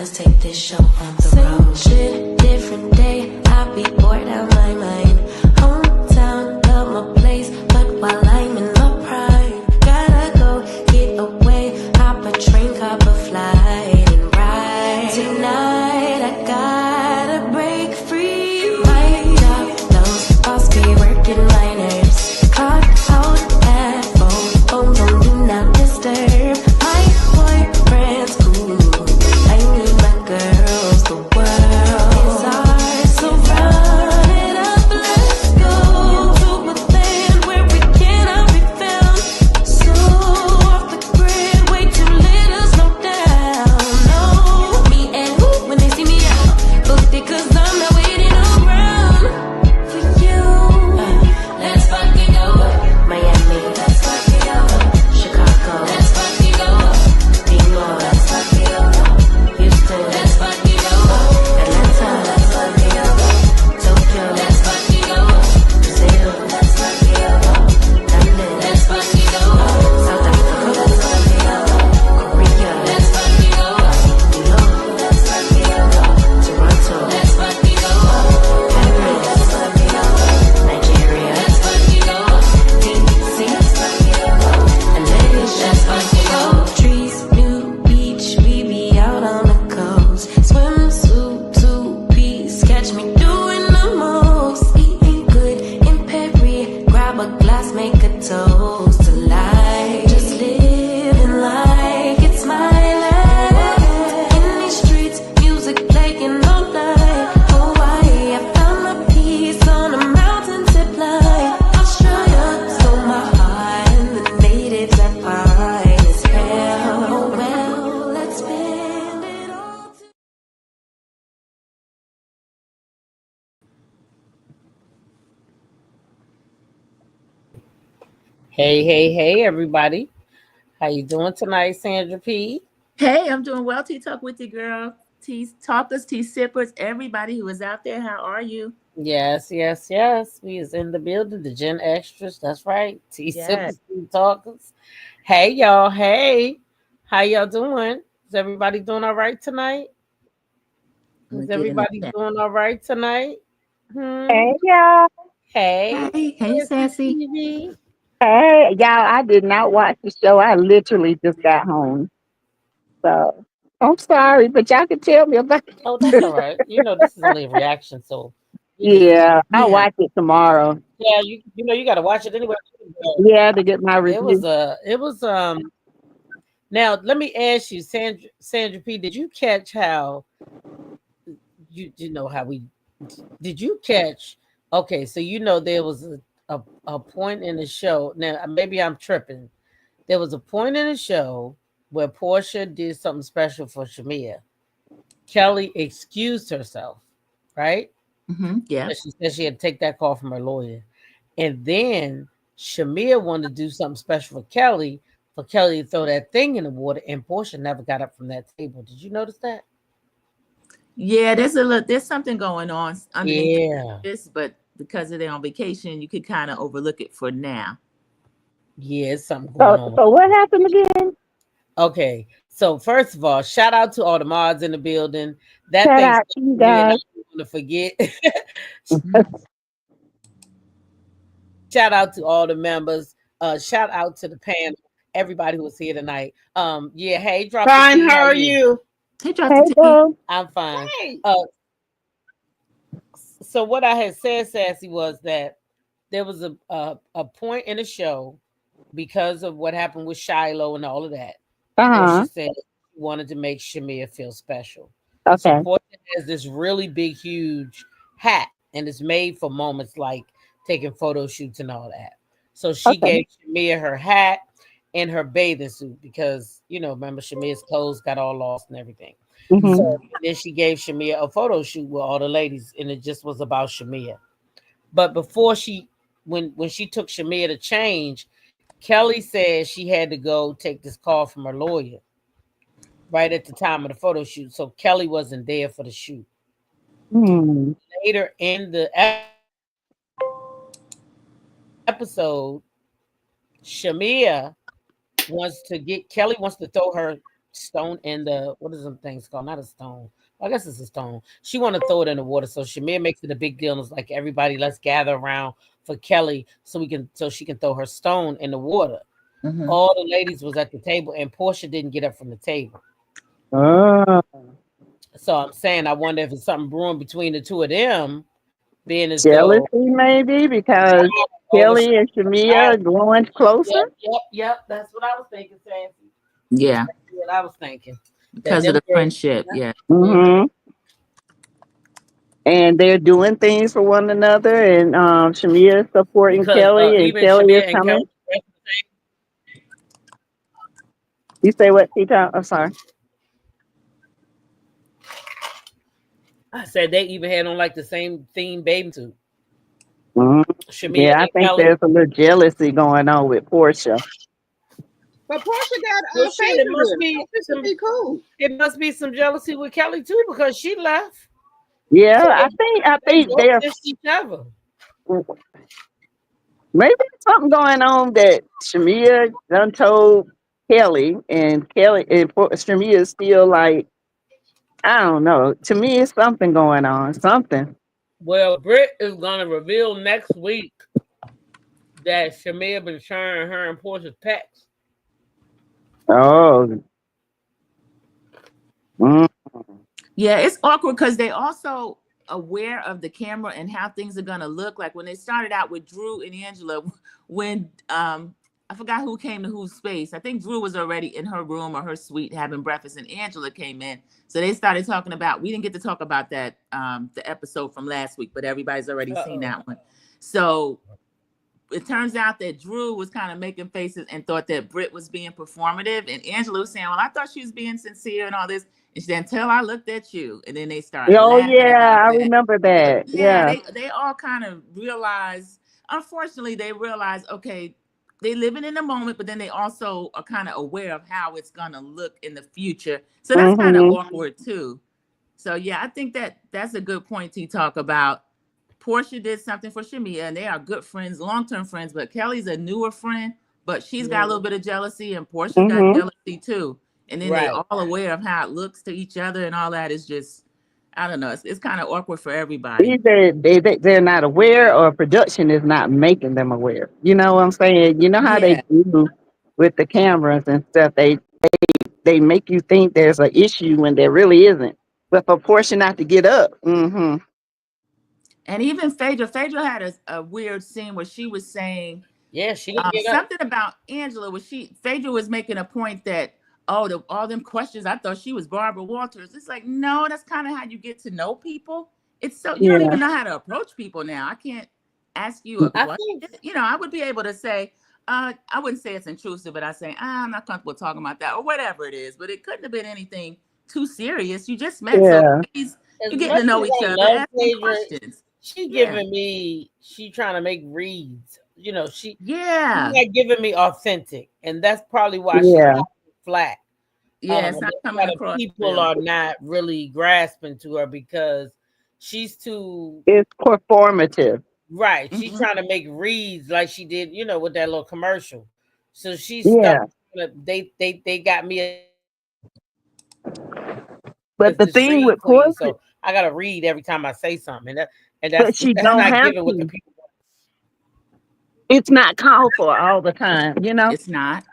Let's take this show on the road. Shit, different day. I be bored out my mind. Hometown, love my place, but while I'm in my prime, gotta go get away. Hop a train, hop a flight, and ride. Tonight I gotta break free. My job, those boss be working my nerves. Clock out at 4, phone don't do not disturb. My boyfriend's cool. I need my girls, the world is ours, so run it up, let's go to a land where we cannot be found. So off the grid, way too little, slow down. No, me and who when they see me out, booked it 'cause I'm not waiting around for you. Let's fucking go Miami, let's fucking go Chicago, let's fucking go New York, let's fucking go Houston, let's fucking go Atlanta, let's fucking go Tokyo, let's fucking go Brazil, let's fucking go London, let's fucking go South Africa, let's fucking go Korea, let's fucking go New York, let's fucking go Toronto, let's fucking go Paris, let's fucking go Nigeria, let's fucking go DC, let's fucking go LA, let's fucking go trees, new beach, we be out on the coast. Swimsuit, 2-piece, catch me doing the most. Eating good in Perry, grab a glass, make a toast to life. Just living like it's my life. In these streets, music playing all night. Hawaii, I found my peace on a mountain zip line. Australia stole my heart, and the natives are fine as hell. Oh well, let's spend it all. Hey, everybody. How you doing tonight, Sandra P? Hey, I'm doing well. Tea Talk with you, girl. Tea talkers, tea sippers, everybody who is out there. How are you? Yes. We is in the building, the Gen Extras. That's right. Tea Yes. sippers, tea talkers. Hey, y'all. Hey. How y'all doing? Is everybody doing all right tonight? Let me Is get in the everybody chat. doing all right tonight? Hmm. Hey y'all. Hey. Hey, Sassy. TV. Hey y'all. I did not watch the show. I literally just got home. So I'm sorry, but y'all can tell me about Oh, that's all right. You know, this is only a reaction, so we just Yeah, I'll Yeah. watch it tomorrow. yeah, you know you gotta watch it anyway. Yeah, to get my It was review. now let me ask you, Sandra P, did you catch how you know how we did you catch okay, so you know there was a point in the show. Now maybe I'm tripping. There was a point in the show where Portia did something special for Shamia. Kelly excused herself, right? Yeah. But she said she had to take that call from her lawyer. And then Shamia wanted to do something special for Kelly to throw that thing in the water, and Portia never got up from that table. Did you notice that? Yeah, there's something going on underneath Yeah. this, but because they're on vacation, you could kind of overlook it for now. Yeah, it's something So going on. so what happened again? Okay. So first of all, shout out to all the mods in the building. That Shout thing's out to you weird. I guys. don't want to forget. Mhm. Shout out to all the members. Shout out to the panel, everybody who was here tonight. Yeah, hey, drop the Fine, T. how are you? Hey, Dr. Hey T. boo. I'm fine. Hey. So what I had said, Sassy, was that there was a point in the show because of what happened with Shiloh and all of that. Portia Uh-huh. said she wanted to make Shamia feel special. So Okay. Portia has this really big, huge hat, and it's made for moments like taking photo shoots and all that. So she Okay. gave Shamia her hat and her bathing suit because, you know, remember Shamia's clothes got all lost and everything. Mm-hmm. So then she gave Shamia a photo shoot with all the ladies, and it just was about Shamia. But before when she took Shamia to change, Kelly said she had to go take this call from her lawyer right at the time of the photo shoot. So Kelly wasn't there for the shoot. Hmm. Later in the episode, Shamia wants to get Kelly wants to throw her stone in the what is them things called? Not a stone. I guess it's a stone. She want to throw it in the water, so Shamir makes it a big deal. And it's like everybody, let's gather around for Kelly so she can throw her stone in the water. Mhm. All the ladies was at the table, and Portia didn't get up from the table. Oh, So I'm saying I wonder if it's something brewing between the two of them, being as jealousy though maybe because over. Kelly and Shamia are growing Yep, closer. yep. That's what I was thinking, Sassy. Yeah, What I was thinking. That because of them the girls, friendship. Yeah. Hmm. And they're doing things for one another, and Shamia is supporting because Kelly, and even Kelly is Shamir and Kelly, coming. You say what, Tita? I'm sorry. I said they even had on like the same theme bathing suit. Mhm. Shamir Yeah, I and think Kelly. there's a little jealousy going on with Portia. But Portia got Well, shit, Phaedra with her. So this would be cool. it must be some jealousy with Kelly too because she left. Yeah, So I they think both there's missed each other. maybe something going on that Shamia done told Kelly, and Shamia is still like, I don't know. To me, it's something going on. Something. Well, Britt is gonna reveal next week that Shamir been sharing her and Portia's pets. Oh. Mm. Yeah, it's awkward because they also aware of the camera and how things are gonna look. Like when they started out with Drew and Angela, when I forgot who came to whose space. I think Drew was already in her room or her suite having breakfast, and Angela came in. So they started talking about. We didn't get to talk about that the episode from last week, but everybody's already seen that one. So it turns out that Drew was kind of making faces and thought that Britt was being performative, and Angela was saying, "Well, I thought she was being sincere and all this." And she said, "Until I looked at you," and then they started Oh laughing yeah, about I that. remember So that. yeah, Yeah. they all kind of realize. Unfortunately, they realize okay, they living in the moment, but then they also are kind of aware of how it's gonna look in the future. So that's kind of Hmm. awkward too. So yeah, I think that's a good point to talk about. Portia did something for Shamia, and they are good friends, long-term friends. But Kelly's a newer friend, but she's got a little bit of jealousy, and Portia's got Hmm. jealousy too. And then they Right. all aware of how it looks to each other, and all that is just, I don't know. It's kind of awkward for everybody. Either they're not aware, or production is not making them aware. You know what I'm saying? You know how they Yeah, do with the cameras and stuff. They make you think there's an issue when there really isn't. But for Portia not to get up. Hmm. and even Phaedra had a weird scene where she was saying Yeah, she didn't get up. something about Angela. Was Phaedra was making a point that all them questions. I thought she was Barbara Walters. It's like no, that's kind of how you get to know people. It's so you don't Yeah. even know how to approach people now. I can't ask you a I question. think You know, I would be able to say. I wouldn't say it's intrusive, but I say I'm not comfortable talking about that or whatever it is. But it couldn't have been anything too serious. You just met, so Yeah. please, as you're getting to much know as each I other. love Ask some Phaedra, questions. she Yeah, giving me she trying to make reads. You know, she's yeah, not giving me authentic, and that's probably why she's Yeah. flat. yeah. It's And not that's coming why the across people real. are not really grasping to her because she's too It's performative. right. She's Mhm. trying to make reads like she did, with that little commercial. So she's stuck. Yeah. They got me But as the this thing read with queen. Portia, So I gotta read every time I say something, and but that's she that's don't not have giving what the to. people want. It's not called for all the time, you know? It's not.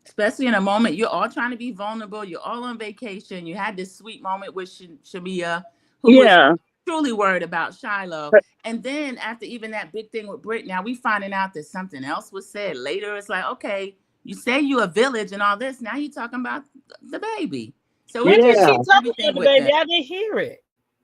Especially in a moment, you're all trying to be vulnerable. You're all on vacation. You had this sweet moment with Shamia, who was Yeah. truly worried about Shiloh. But And then after even that big thing with Britt, now we finding out that something else was said later. It's like, okay, you say you a village and all this. Now you're talking about the baby. So When it's did just she yeah. talk everything about the with baby? them. I didn't hear it.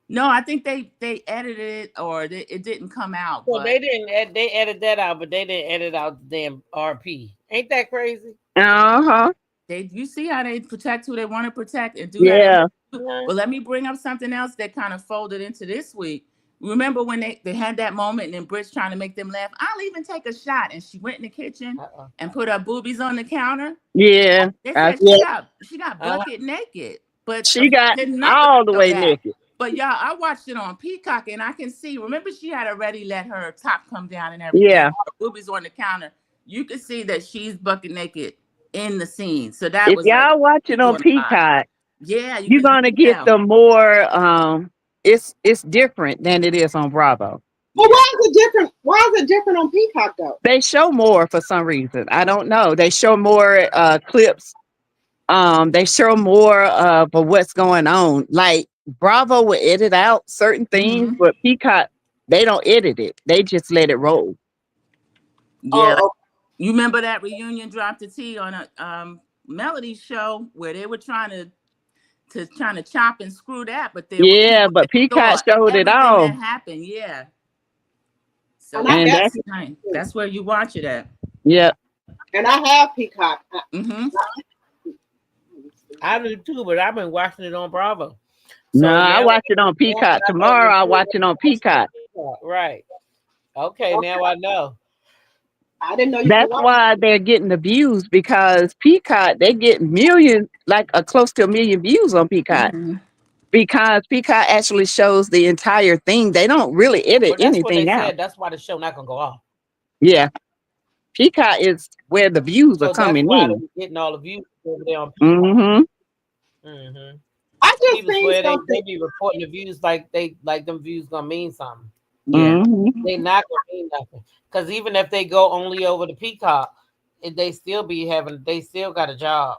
No, I think they edited it or it didn't come out. So But they didn't. They edited that out, but they didn't edit out the damn RP. Ain't that crazy? Uh-huh. you see how they protect who they want to protect and do that in Yeah. Uh-huh. But let me bring up something else that kind of folded into this week. Remember when they had that moment and then Britt's trying to make them laugh? I'll even take a shot. And she went in the kitchen Uh-uh. and put her boobies on the counter. Yeah. They I, said yeah. she got Uh-huh. bucket naked. But She got did nothing all the of way that. naked. But y'all, I watched it on Peacock and I can see, remember she had already let her top come down and everything. Yeah. Her boobies on the counter. You could see that she's bucket naked in the scene. So that If was like y'all watch it on doing a lot. Peacock, Yeah, you you're can gonna get tell. the more it's different than it is on Bravo. Well, Yeah. why is it different? Why is it different on Peacock though? They show more for some reason. I don't know. They show more clips. They show more of what's going on. Like Bravo will edit out certain things, Mm-hmm. but Peacock, they don't edit it. They just let it roll. Yeah. Oh, You remember that reunion Drop the T on a Melody show where they were trying to chop and screw that, but they were Yeah, but Peacock saw showed it everything that all. happened. Yeah. and So I And got that's that's where you watch it at. yeah. and I have Peacock. Mm-hmm. I do too, but I've been watching it on Bravo. No, So I now, watch it on now that Peacock. I know Tomorrow that I you watch it on watch it on Peacock. Peacock, right? Okay, Okay, now I know. I didn't know you could That's watch. why they're getting the views because Peacock, they get millions, like close to 1 million views on Peacock. Mm-hmm. Because Peacock actually shows the entire thing. They don't really edit Well, that's what they anything out. said. That's why the show not gonna go off. Yeah. Peacock is where the views are So that's coming why they're in. getting all the views over there on Peacock. Mm-hmm. Mm-hmm. I just People seen swear they something. be reporting the views like them views gonna mean something. Yeah. Mm-hmm. They not gonna mean nothing. Because even if they go only over the Peacock, they still they still got a job.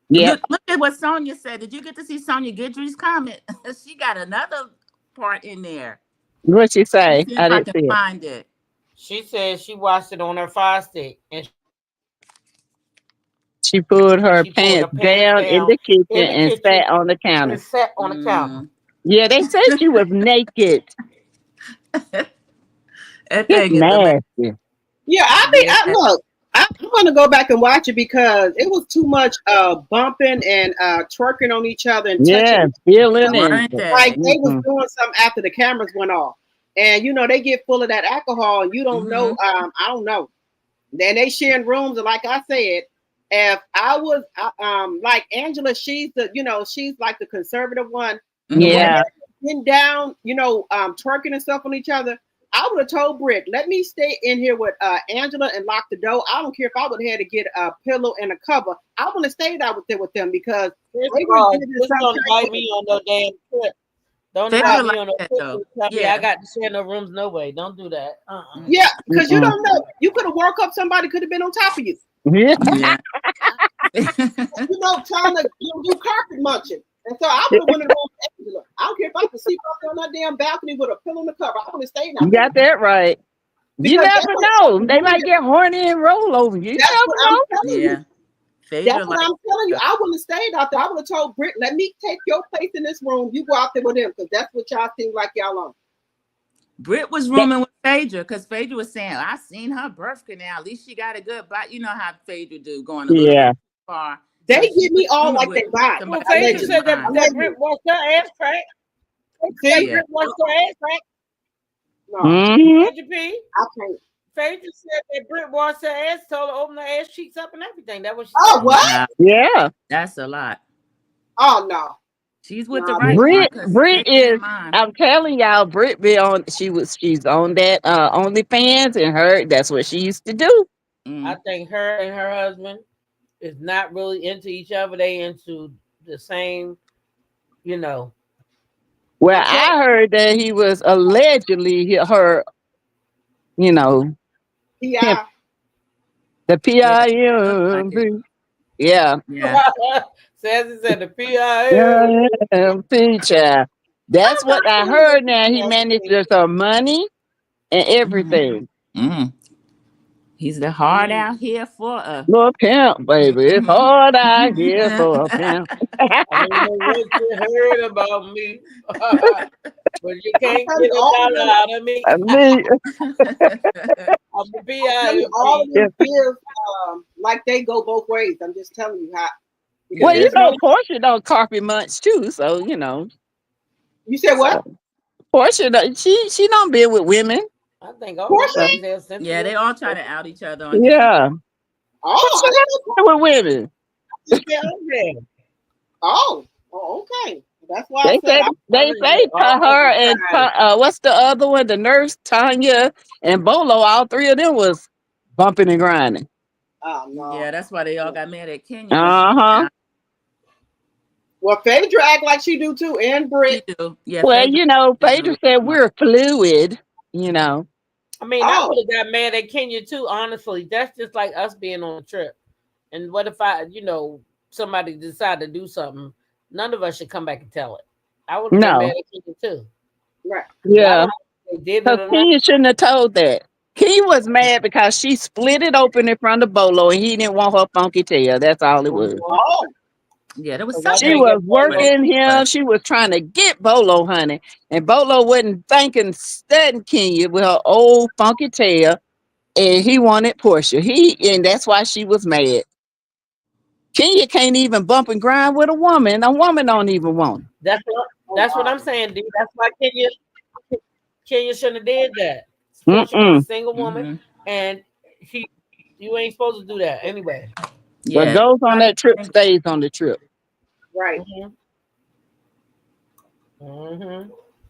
Yep. Look at what Sonia said. Did you get to see Sonia Guidry's comment? She got another part in there. What she Let me say? see I if I didn't can see it. find it. She said she watched it on her Fire Stick and She pulled her she pulled her pants pants down in down the kitchen in the and kitchen sat on the and counter. sat on the counter. Mm. Yeah, they said she was naked. That It's thing is amazing. nasty. Yeah, Yeah. look. I'm gonna go back and watch it because it was too much bumping and twerking on each other and touching Yeah, each feeling other. Weren't and Like they? they was mm-mm. doing something after the cameras went off. And you know, they get full of that alcohol and you don't know, Mm-hmm. I don't know. Then they sharing rooms, and like I said, if I was like Angela, she's the, you know, she's like the conservative one. The way Mm-hmm. Yeah. they're getting down, you know, twerking and stuff on each other. I would have told Britt, let me stay in here with Angela and lock the door. I don't care if I would have had to get a pillow and a cover. I want to stay out with them because First they of were all, giving just some don't type invite of, me on no damn trip. Don't Phaedra invite me like on no that trip though. and tell me I Yeah. got to share no rooms. No way. Don't do that. Mm. yeah, because you Mm-mm. don't know. You could have woke up, somebody could have been on top of you. Yeah. Yeah. You know, trying to do carpet munching. And so I would have went in the room with Angela. I don't care if I could sleep up on that damn balcony with a pillow and a cover. I would have stayed out You there got that right. You because that's never what know. They might women. get horny and roll over you. You That's what never I'm know. telling you. Yeah. Phaedra That's what like I'm telling you. that. I wouldn't have stayed out there. I would have told Britt, let me take your place in this room. You go out there with him because that's what y'all seem like y'all on. Britt was rooming with Phaedra because Phaedra was saying, I seen her birth canal. At least she got a good bite. You know how Phaedra do, going a little Yeah. too far. They So she give me was all rooming like with they buy. Well, somebody Phaedra else's said mind. that Britt washed her ass crack. See? Yeah. Britt washed her ass crack. No, Mm-hmm. Sandra P. I can't. Phaedra said that Britt washed her ass, told her to open her ass cheeks up and everything. That's what she Oh, said. what? Nah, Yeah. that's a lot. Oh, no. She's with the No, right one Brit because Brit Phaedra is in mind. I'm telling y'all, Brit be on she's on that OnlyFans and that's what she used to do. I Mm. think her and her husband is not really into each other. They into the same, you know. Well, okay. I heard that he was allegedly her, you know, pimp, Yeah. the Yeah, looks like it. PIMP. Yeah. Yeah. Sassy said the PIL. PIMP child. That's what I heard now. He Sassy. manages her money and Mm. everything. Mm. He's the hard out here for a. Little pimp, baby. It's Mhm. hard out here for a pimp. I don't know what you heard about me, but you I'm can't telling get you, a all of dollar them, out of me. I mean, I'm the I'm telling you, all of PIMP. them yeah. give like they go both ways. I'm just telling you how. Because Well, you Yeah. there's know, no. Portia don't carpet munch too, so you know. You said what? So Portia, she don't be with women. I think all them Portia? So, ladies have Yeah, they Cynthia. all try to out each other on different. yeah, Oh, Portia I didn't know. don't be with women. Yeah, okay. Oh, okay. That's why I They said say I'm they telling say you all her the and time. what's the other one? The nurse Tanya and Bolo. All three of them was bumping and grinding. Oh no. Yeah, that's why they all got mad at Kenya. Uh-huh. Well, Phaedra act like she do too, and She Britt. do. Yeah, Well, Phaedra Phaedra definitely. said we're fluid, I mean, I Oh, would have got mad at Kenya too. Honestly, that's just like us being on a trip. And what if somebody decide to do something? None of us should come back and tell it. I would have been mad No. at Kenya too. right. But I Yeah. don't know if they did Because it or not. Kenya shouldn't have told that. Kenya was mad because she split it open in front of Bolo and he didn't want her funky tail. That's all it was. Mhm. Oh, Yeah, there was 'Cause I something She can't wrong get was with it. Bolo. working him. But She was trying to get Bolo, honey. And Bolo wasn't thinking, studying Kenya with her old funky tail. And he wanted Portia. And that's why she was mad. Kenya can't even bump and grind with a woman. A woman don't even want That's what I'm saying, dude. That's why Kenya shouldn't have did that. her. Portia was a Mm-mm. single woman, and you ain't supposed to do that anyway. What yeah, goes on that trip stays on the trip. right.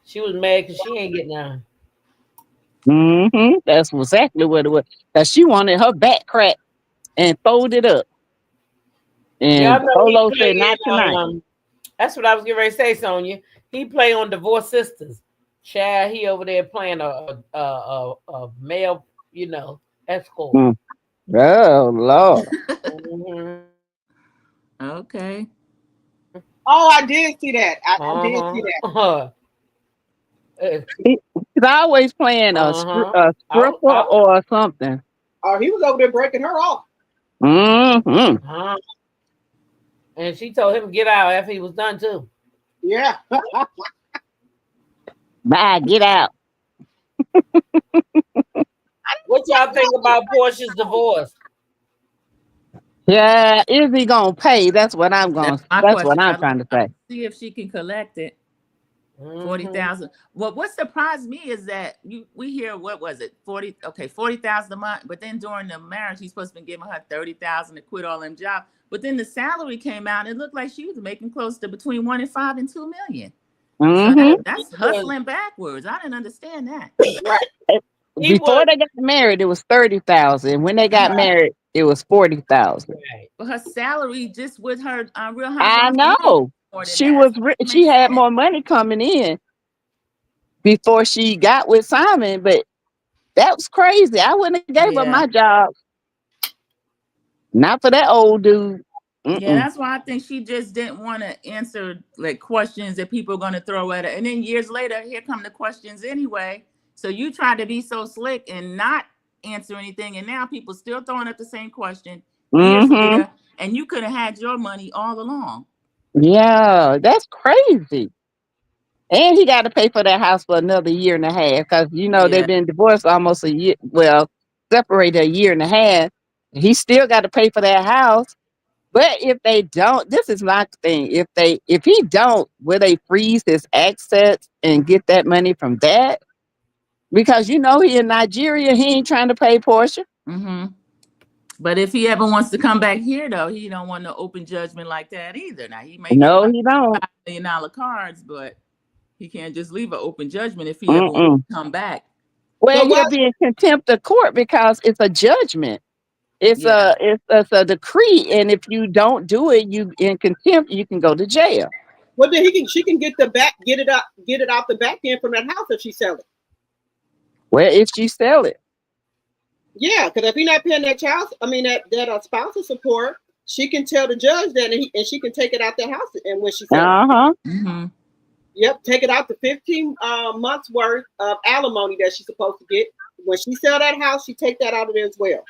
She was mad because she ain't getting none. That's exactly what it was. Because she wanted her back cracked and folded up. Y'all And know he Bolo said, played. not tonight. That's what I was getting ready to say, Sonya. He play on Divorced Sisters. Chad, he over there playing a male, escort. Mm. Oh, Lord. Mhm. okay. Oh, I did see that. I did see that. Uh-huh. He's always playing a Uh-huh. stripper or something. Oh, he was over there breaking her off. Mm-hmm. Uh-huh. And she told him to get out after he was done too. Yeah. Bye, get out. What y'all think about Portia's divorce? Yeah, is he gonna pay? That's what I'm That's my That's what question. I'm trying to say. See if she can collect it. Mhm. 40,000. Well, what surprised me is that we hear, what was it, 40,000 a month, but then during the marriage he's supposed to be giving her 30,000 to quit all them jobs. But then the salary came out, it looked like she was making close to between 1.5 and 2 million. So that's hustling backwards. I didn't understand that. Right. Before they got married, it was 30,000. When they got married, it was 40,000. Right. But her salary just with her Real I Housewives know. more than She that. was So it she makes had sense. more money coming in before she got with Simon, but that was crazy. I wouldn't have gave up Yeah. my job. Not for that old dude. Yeah, that's why I think she just didn't want to answer like questions that people are going to throw at her. And then years later, here come the questions anyway. So you try to be so slick and not answer anything, and now people still throwing up the same question years later, and you could have had your money all along. Yeah, that's crazy. And he got to pay for that house for another year and a half because they've been divorced almost a year. Well, separated a year and a half. He still got to pay for that house. But if they don't, this is my thing. If he don't, will they freeze his assets and get that money from that? Because he in Nigeria, he ain't trying to pay Portia. Mm-hmm. But if he ever wants to come back here, though, he don't want no open judgment like that either. Now he may get He don't. $5 million cards, but he can't just leave an open judgment if he ever wants to come back. Well, he'll be in contempt of court because it's a judgment. It's a decree, and if you don't do it, you in contempt, you can go to jail. Well, then she can get it out the back end from that house if she sell it. Well, if she sell it. Yeah, because if he's not paying that spousal support, she can tell the judge that, and she can take it out the house. And when she sells Mm-hmm. Yep, take it out to 15 months worth of alimony that she's supposed to get. When she sell that house, she take that out of there as well.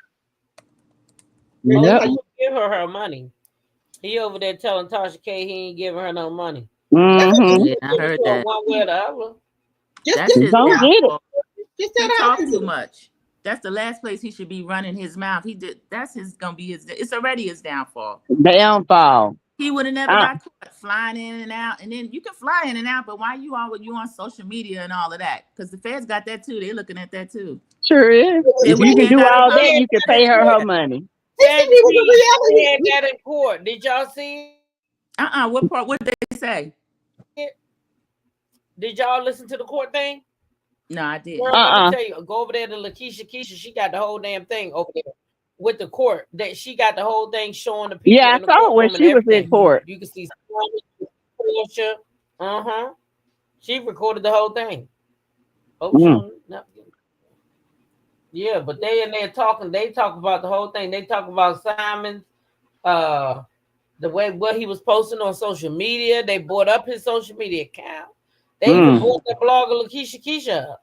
Yep. Give her money. He over there telling Tasha K he ain't giving her no money. Yeah, I heard that. One way or the other. That's his downfall. He talks too much. That's the last place he should be running his mouth. That's gonna be his. It's already his downfall. He would have never got caught flying in and out. And then you can fly in and out, but why you on social media and all of that? Because the feds got that too. They're looking at that too. Sure is. If you can do all that, you can pay her money. He had that in court. Did y'all see it? What part? What did they say? Did y'all listen to the court thing? No, I didn't. Girl, let me tell you, go over there to Lakeisha. She got the whole damn thing over there. with the court that she got the whole thing showing the people Yeah, in the I saw it when courtroom and she was in everything. court. You can see Portia. She recorded the whole thing. Oh, no. Yeah, but they in there talking. They talk about the whole thing. They talk about Simon's, the way what he was posting on social media. They bought up his social media account. They even bought the blogger Keisha up.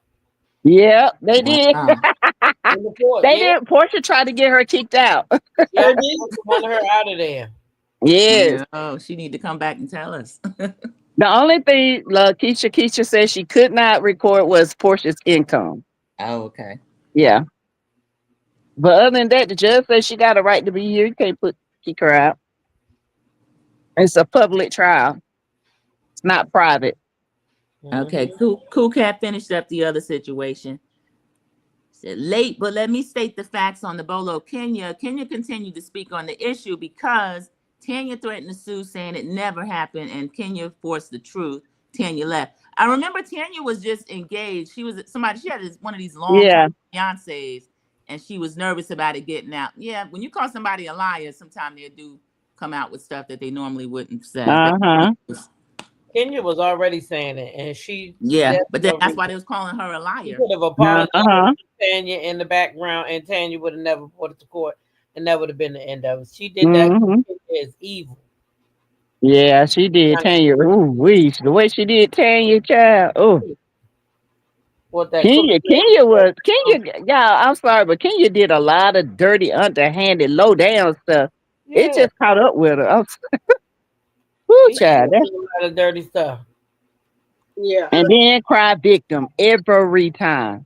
Yeah, they did. In the court. They Yeah. did. Portia tried to get her kicked out. Yeah, wanted her out of there. Yes. Oh, she need to come back and tell us. The only thing Keisha said she could not record was Portia's income. Oh, okay. Yeah. But other than that, the judge said she got a right to be here. You can't kick her out. It's a public trial. It's not private. Okay, Cool Cat finished up the other situation. Said late, but let me state the facts on the Bolo Kenya. Kenya continued to speak on the issue because Tanya threatened to sue, saying it never happened, and Kenya forced the truth. Tanya left. I remember Tanya was just engaged. She was somebody. She had one of these long fiancés, and she was nervous about it getting out. Yeah, when you call somebody a liar, sometimes they do come out with stuff that they normally wouldn't say. Kenya was already saying it, and she but that's why they was calling her a liar. She could have apologized to Tanya in the background, and Tanya would have never brought it to court, and that would have been the end of it. She did that as evil. Yeah, she did Tanya. Ooh, the way she did Tanya, child. Oh, what that Kenya, yeah. I'm sorry, but Kenya did a lot of dirty, underhanded, low down stuff. Yeah. It just caught up with her. Woo, child. That's a lot of dirty stuff. Yeah. And then cry victim every time.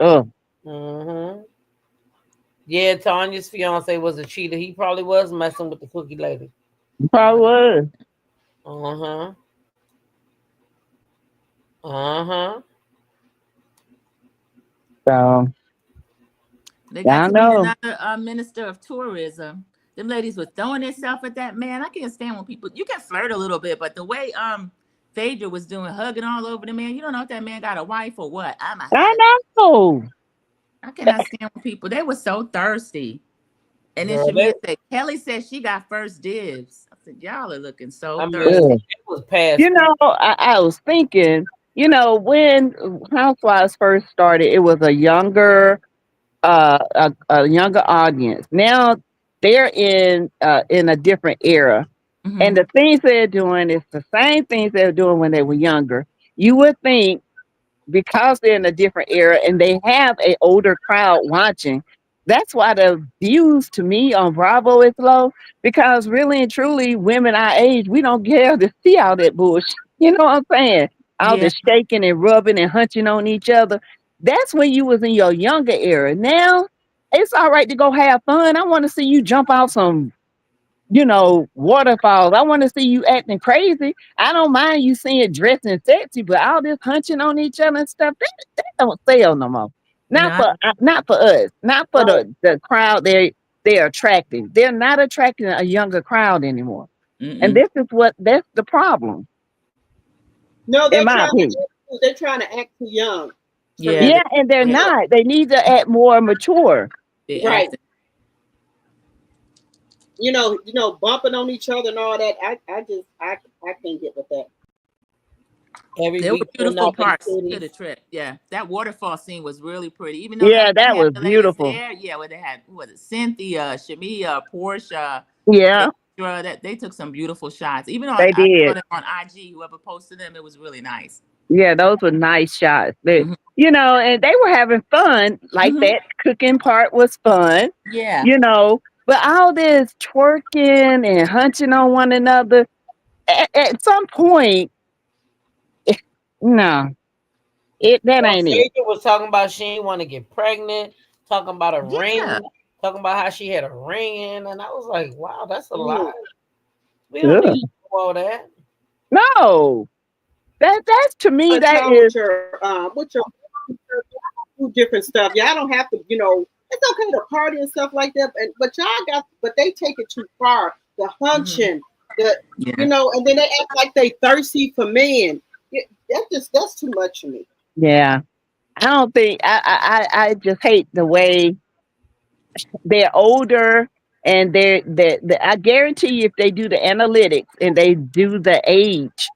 Oh. Yeah, Tanya's fiance was a cheater. He probably was messing with the cookie lady. He probably was. So they got to be another minister of tourism. Them ladies was throwing themselves at that man. I can't stand when people, you can flirt a little bit, but the way Phaedra was doing, hugging all over the man, you don't know if that man got a wife or what. I know. I cannot stand when people, they were so thirsty. And then Shamia said, Kelly said she got first dibs. I said, y'all are looking so thirsty. It was past. You know, I was thinking, you know, when Housewives first started, it was a younger audience. Now they're in a different era. And the things they're doing is the same things they were doing when they were younger. You would think because they're in a different era and they have an older crowd watching, that's why the views to me on Bravo is low. Because really and truly, women our age, we don't care to see all that bullshit. You know what I'm saying? All the shaking and rubbing and hunching on each other. That's when you was in your younger era. Now, it's all right to go have fun. I want to see you jump out some, you know, waterfalls. I want to see you acting crazy. I don't mind you seeing dressing sexy, but all this hunching on each other and stuff, that don't sell no more. Not for us. Not for the crowd they're attracting. They're not attracting a younger crowd anymore. And that's the problem. No, they're trying to act too young. Yeah, and they're not. They need to act more mature. Right. You know, bumping on each other and all that. I can't get with that. There were beautiful parts to the trip. Yeah, that waterfall scene was really pretty. Even though that was beautiful. There, where they had Cynthia, Shamia, Portia. Xtra, that they took some beautiful shots. Even though I saw them on IG, whoever posted them, it was really nice. Yeah, those were nice shots. You know, and they were having fun. Like that cooking part was fun. Yeah. You know, but all this twerking and hunching on one another, at some point, no, that ain't it. Was talking about she didn't want to get pregnant, talking about a ring, talking about how she had a ring in, and I was like, wow, that's a lie. We don't need to do all that. No, that's to me that is with your different stuff. Y'all don't have to, you know, it's okay to party and stuff like that, but they take it too far. The hunching, you know, and then they act like they thirsty for men. That's too much for me. Yeah, I don't think I just hate the way they're older, and I guarantee you, if they do the analytics and they do the age,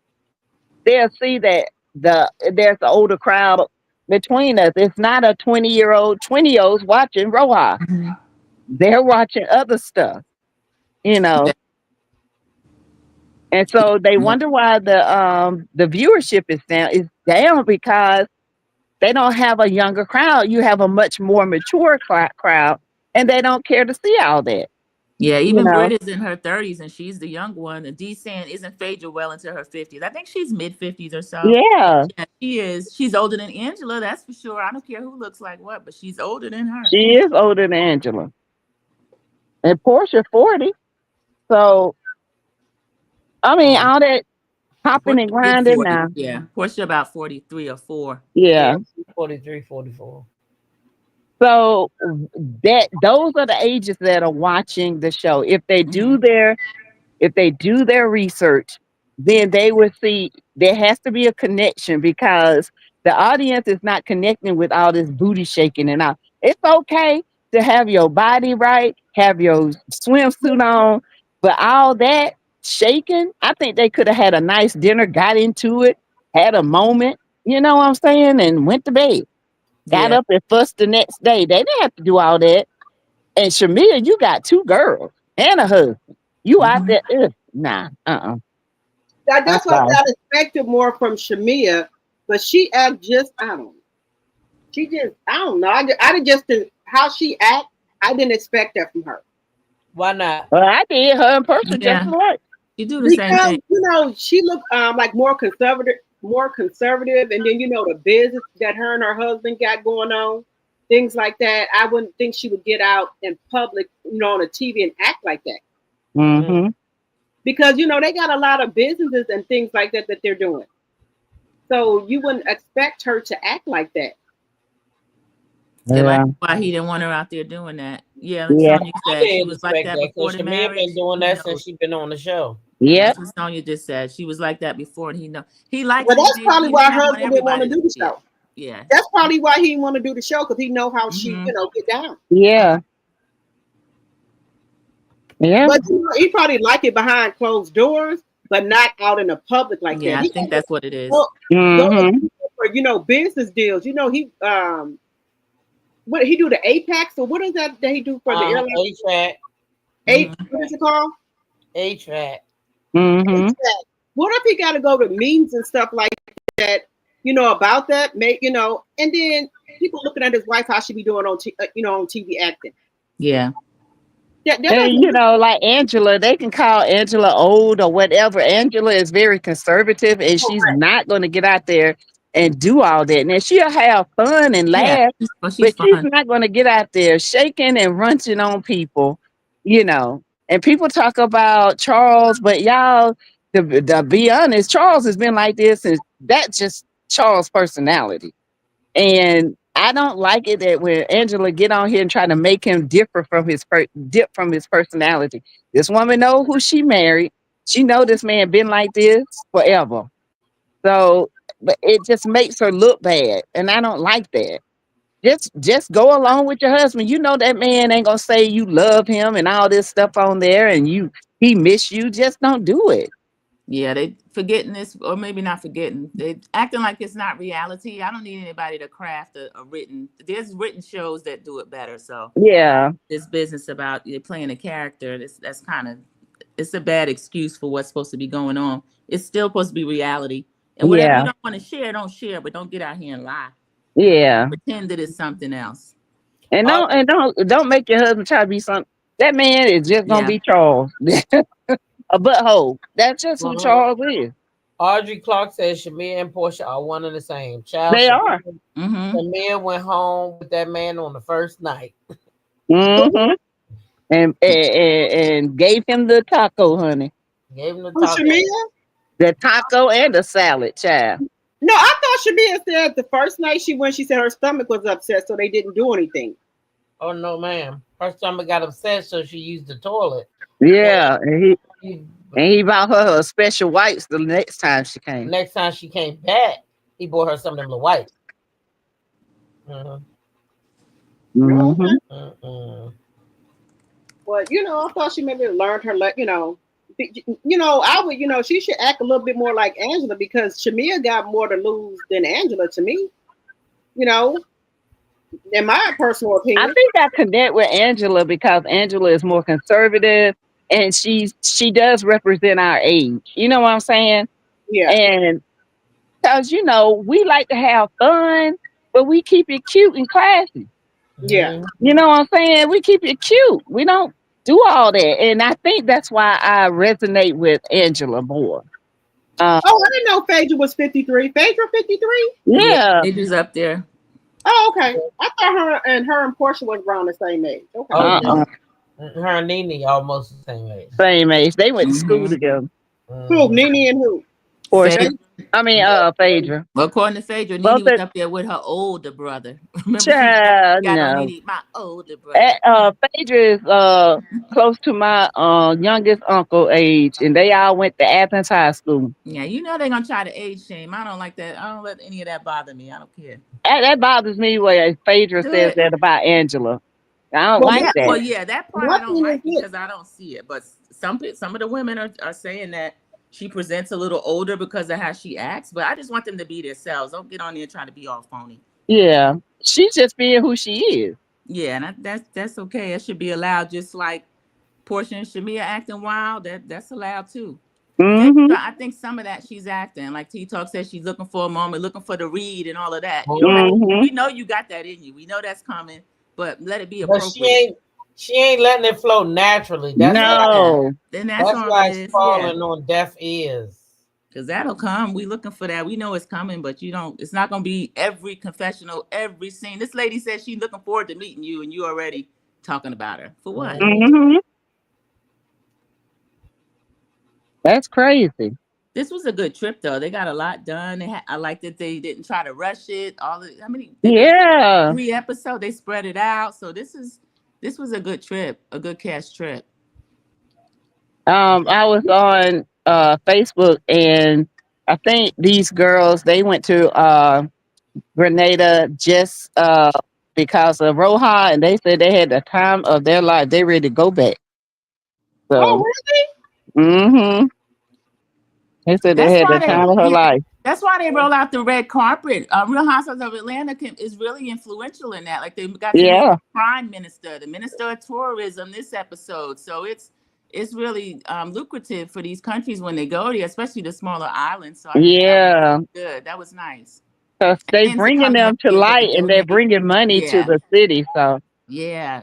they'll see that there's an older crowd between us. It's not a 20-year-olds watching Roja. Mhm. They're watching other stuff, you know. Yeah. And so they Yeah. wonder why the viewership is down. It's down because they don't have a younger crowd. You have a much more mature crowd, and they don't care to see all that. Yeah, You even know. Britt is in her 30s and she's the young one. And Dee's saying isn't Phaedra well into her 50s. I think she's mid 50s or so. Yeah, Yeah, she is. She's older than Angela, that's for sure. I don't care who looks like what, but she's older than her. she is older than Angela, and Portia 40. So I mean, all that Portia hopping and mid grinding 40s. now. Yeah. Portia about 43 or 4. Yeah, Yeah. 43, 44. So those are the ages that are watching the show. Mhm. If they do their research, then they will see there has to be a connection, because the audience is not connecting with all this booty shaking and all. It's okay to have your body right, have your swimsuit on, but all that shaking, I think they could have had a nice dinner, got into it, had a moment, you know what I'm saying, and went to bed. Got Yeah. up and fussed the next day. They didn't have to do all that. And Shamia, you got 2 girls and a husband. You out Mhm. there? Nah, I'm That's what sorry. I expected more from Shamia, but she act just, I don't know. She just, I don't know. I just didn't, how she act, I didn't expect that from her. Why not? Well, I did her in person just Yeah. like. You do the same Because thing. she looked like more conservative, and then the business that her and her husband got going on, things like that. I wouldn't think she would get out in public, on a TV and act like that, Mm. Mm-hmm. because they got a lot of businesses and things like that they're doing. So you wouldn't expect her to act like that. It might Yeah. be why he didn't want her out there doing that. Yeah, like Yeah. Sonya I said, she didn't was like expect that that before because the Shamia marriage. been doing He that since knows. she been on the show. Yep. That's what Sonya just said. She was like that before, and he likes Well, it. that's probably He may why her not want husband didn't want to everybody to do the see it. show. Yeah. That's probably why he didn't want to do the show, because he know how she, Mhm. get down. Yeah. Yeah. But he probably like it behind closed doors, but not out in the public like Yeah, that. I He think got that's what it is. go Mm-hmm. for business deals. He what he do, the Apex, or what is that he do for the airline? HVAC, Mhm. What is it called? HVAC. Mm-hmm. HVAC. What if he got to go to meetings and stuff like that? About that, and then people looking at his wife, how she be doing on on TV acting. Yeah. That And doesn't. like Angela, they can call Angela old or whatever. Angela is very conservative, and she's not going to get out there and do all that. Now she'll have fun and Yeah. laugh, She's but she's fun. not going to get out there shaking and runching on people, you know. And people talk about Charles, but y'all, to be honest, Charles has been like this, and that's just Charles' personality. And I don't like it that when Angela get on here and try to make him differ from dip from his personality. This woman know who she married. She know this man been like this forever. So, but it just makes her look bad, and I don't like that. Just go along with your husband. You know that man ain't gonna say you love him and all this stuff on there, and he miss you. Just don't do it. Yeah, they forgetting this, or maybe not forgetting. They acting like it's not reality. I don't need anybody to craft a written. There's written shows that do it better. So Yeah, this business about you playing a character, that's kind of, it's a bad excuse for what's supposed to be going on. It's still supposed to be reality. And whatever you yeah, don't want to share, don't share. But don't get out here and lie. yeah. Pretend that it's something else. And Audrey, don't make your husband try to be something. That man is just gonna Yeah. be Charles, a butthole. That's just who uh-huh. Charles is. Audrey Clark says Shamia and Portia are one and the same. Child, They are. Mm-hmm. Shamia went home with that man on the first night. Mm-hmm. And gave him the taco, honey. Gave him the Who, taco. Shamia? The taco and the salad, child. No, I thought Shamia said the first night she went, she said her stomach was upset, so they didn't do anything. Oh no, ma'am. Her stomach got upset, so she used the toilet. Yeah, and He- he bought her a special wipes the next time she came. Next time she came back, he bought her some of them little wipes. Mm-hmm. Mm-hmm. Mm-mm. But I thought she maybe learned her, I would, she should act a little bit more like Angela because Shamia got more to lose than Angela to me. You know, in my personal I opinion. think I connect with Angela because Angela is more conservative and she does represent our age. You know what I'm saying? Yeah, And because we like to have fun, but we keep it cute and classy. yeah. Mhm. You know what I'm saying? We keep it cute. We don't do all that. And I think that's why I resonate with Angela more. Oh, I didn't know Phaedra was 53. Phaedra 53? Yeah, Yeah. Phaedra's up there. Oh, okay. I thought her and Portia was around the same age. Okay. Oh Uh-uh. yeah. Her and Nene almost the same age. Same age. They went to school Mm-hmm. together. Who? Mhm. Nene and who? Portia. Phaedra. Phaedra. Well, according to Phaedra, Both Nene was of up there with her older brother. Remember, she child, got on no. Nene, my older brother. Phaedra is close to my youngest uncle age, and they all went to Athens High School. Yeah, they're gonna try to age shame. I don't like that. I don't let any of that bother me. I don't care. That bothers me when Phaedra says Good. that about Angela. I don't But like Yeah, that. well, yeah, that part my I don't thing is like this. because I don't see it. But some of the women are saying that she presents a little older because of how she acts. But I just want them to be themselves. Don't get on there trying to be all phony. Yeah, she's just being who she is. Yeah, and that's okay. It should be allowed. Just like Portia and Shamia acting wild, that's allowed too. Phaedra, Mm-hmm. I think some of that she's acting. Like T Talk says, she's looking for a moment, looking for the read and all of that. You don't have. Mm-hmm. We know you got that in you. We know that's coming, but let it be But she appropriate. ain't she ain't letting it flow naturally. Yeah, No. then that's That's all why it it's is. Yeah, falling on deaf ears. because that'll come. We looking for that. We know it's coming, but you don't. It's not gonna be every confessional, every scene. This lady says she's looking forward to meeting you, and you already talking about her for what? Mm-hmm. That's crazy. This was a good trip though. They got a lot done. I like that they didn't try to rush it. How many? They did Yeah. 3 episodes. They spread it out. So this was a good trip, a good cast trip. I was on Facebook and I think these girls they went to Grenada just because of Roja and they said they had the time of their life. They ready to go back. Oh, So really? mm-hmm. They said they That's had why the time of her life. that's why they roll out the red carpet. Real Housewives of Atlanta is really influential in that. Like they got to meet Yeah. the prime minister, the minister of tourism this episode. So it's really lucrative for these countries when they go there, especially the smaller islands. So I think that was Yeah. good. That was nice. Because they Ken's bringing coming them up to here to light and they're donate. bringing money to Yeah, the city. So yeah.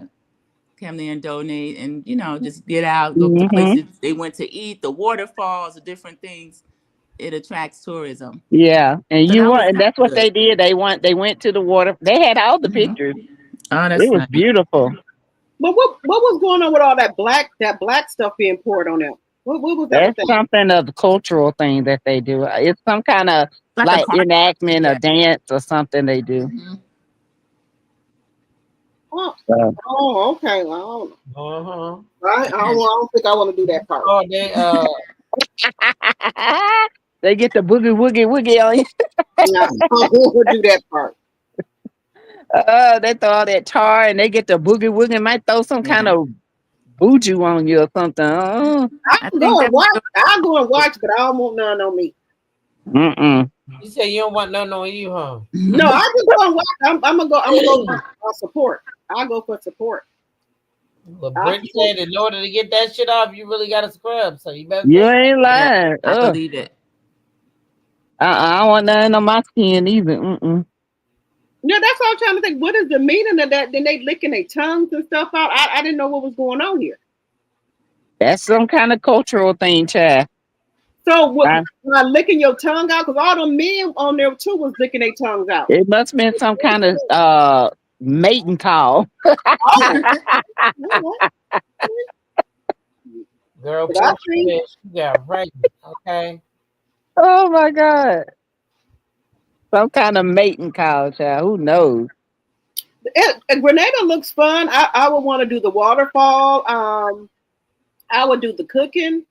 Come there and donate and just get out, go to mm-hmm. places they went to eat, the waterfalls, the different things. It attracts tourism. Yeah. And So and that that's was what good. they did. They went to the water. They had all the Mhm. pictures. Oh, It that's was nice. beautiful. But what was going on with all that black stuff being poured on them? What was that with That's that? something of the cultural thing that they do. It's some kind of Like a like carnival. enactment or Yeah. dance or something they do. Mhm. Oh, So. okay. Well, Uh-huh. I don't think I want to do that part. Oh, they They get the boogie woogie woogie on you. No, I don't want to do that part. They throw all that tar and they get the boogie woogie. Might throw some kind Yeah. of buju on you or something. Oh. I I'll think go and that was watch. I'll go and watch, but I don't want none on me. Mm-mm. you say you don't want nothing on you, huh? No, I just go and watch. I'm gonna go. I'm gonna go for support. I'll go for support. But Britt said in order to get that shit off, you really gotta scrub. So you better You take ain't yeah, lying. I believe it. I don't want nothing on my skin either. Mm-mm. Yeah, that's what I'm trying to think. What is the meaning of that? Then they licking their tongues and stuff out. I didn't know what was going on here. That's some kind of cultural thing, child. So what? Uh, Licking your tongue out? Because all the men on there too was licking their tongues out. It must have been some kind of mating call. Oh, girl. but I think She got pregnant. Okay. Oh my God. Some kind of mating call, child. Who knows? Grenada looks fun. I would want to do the waterfall. I would do the cooking.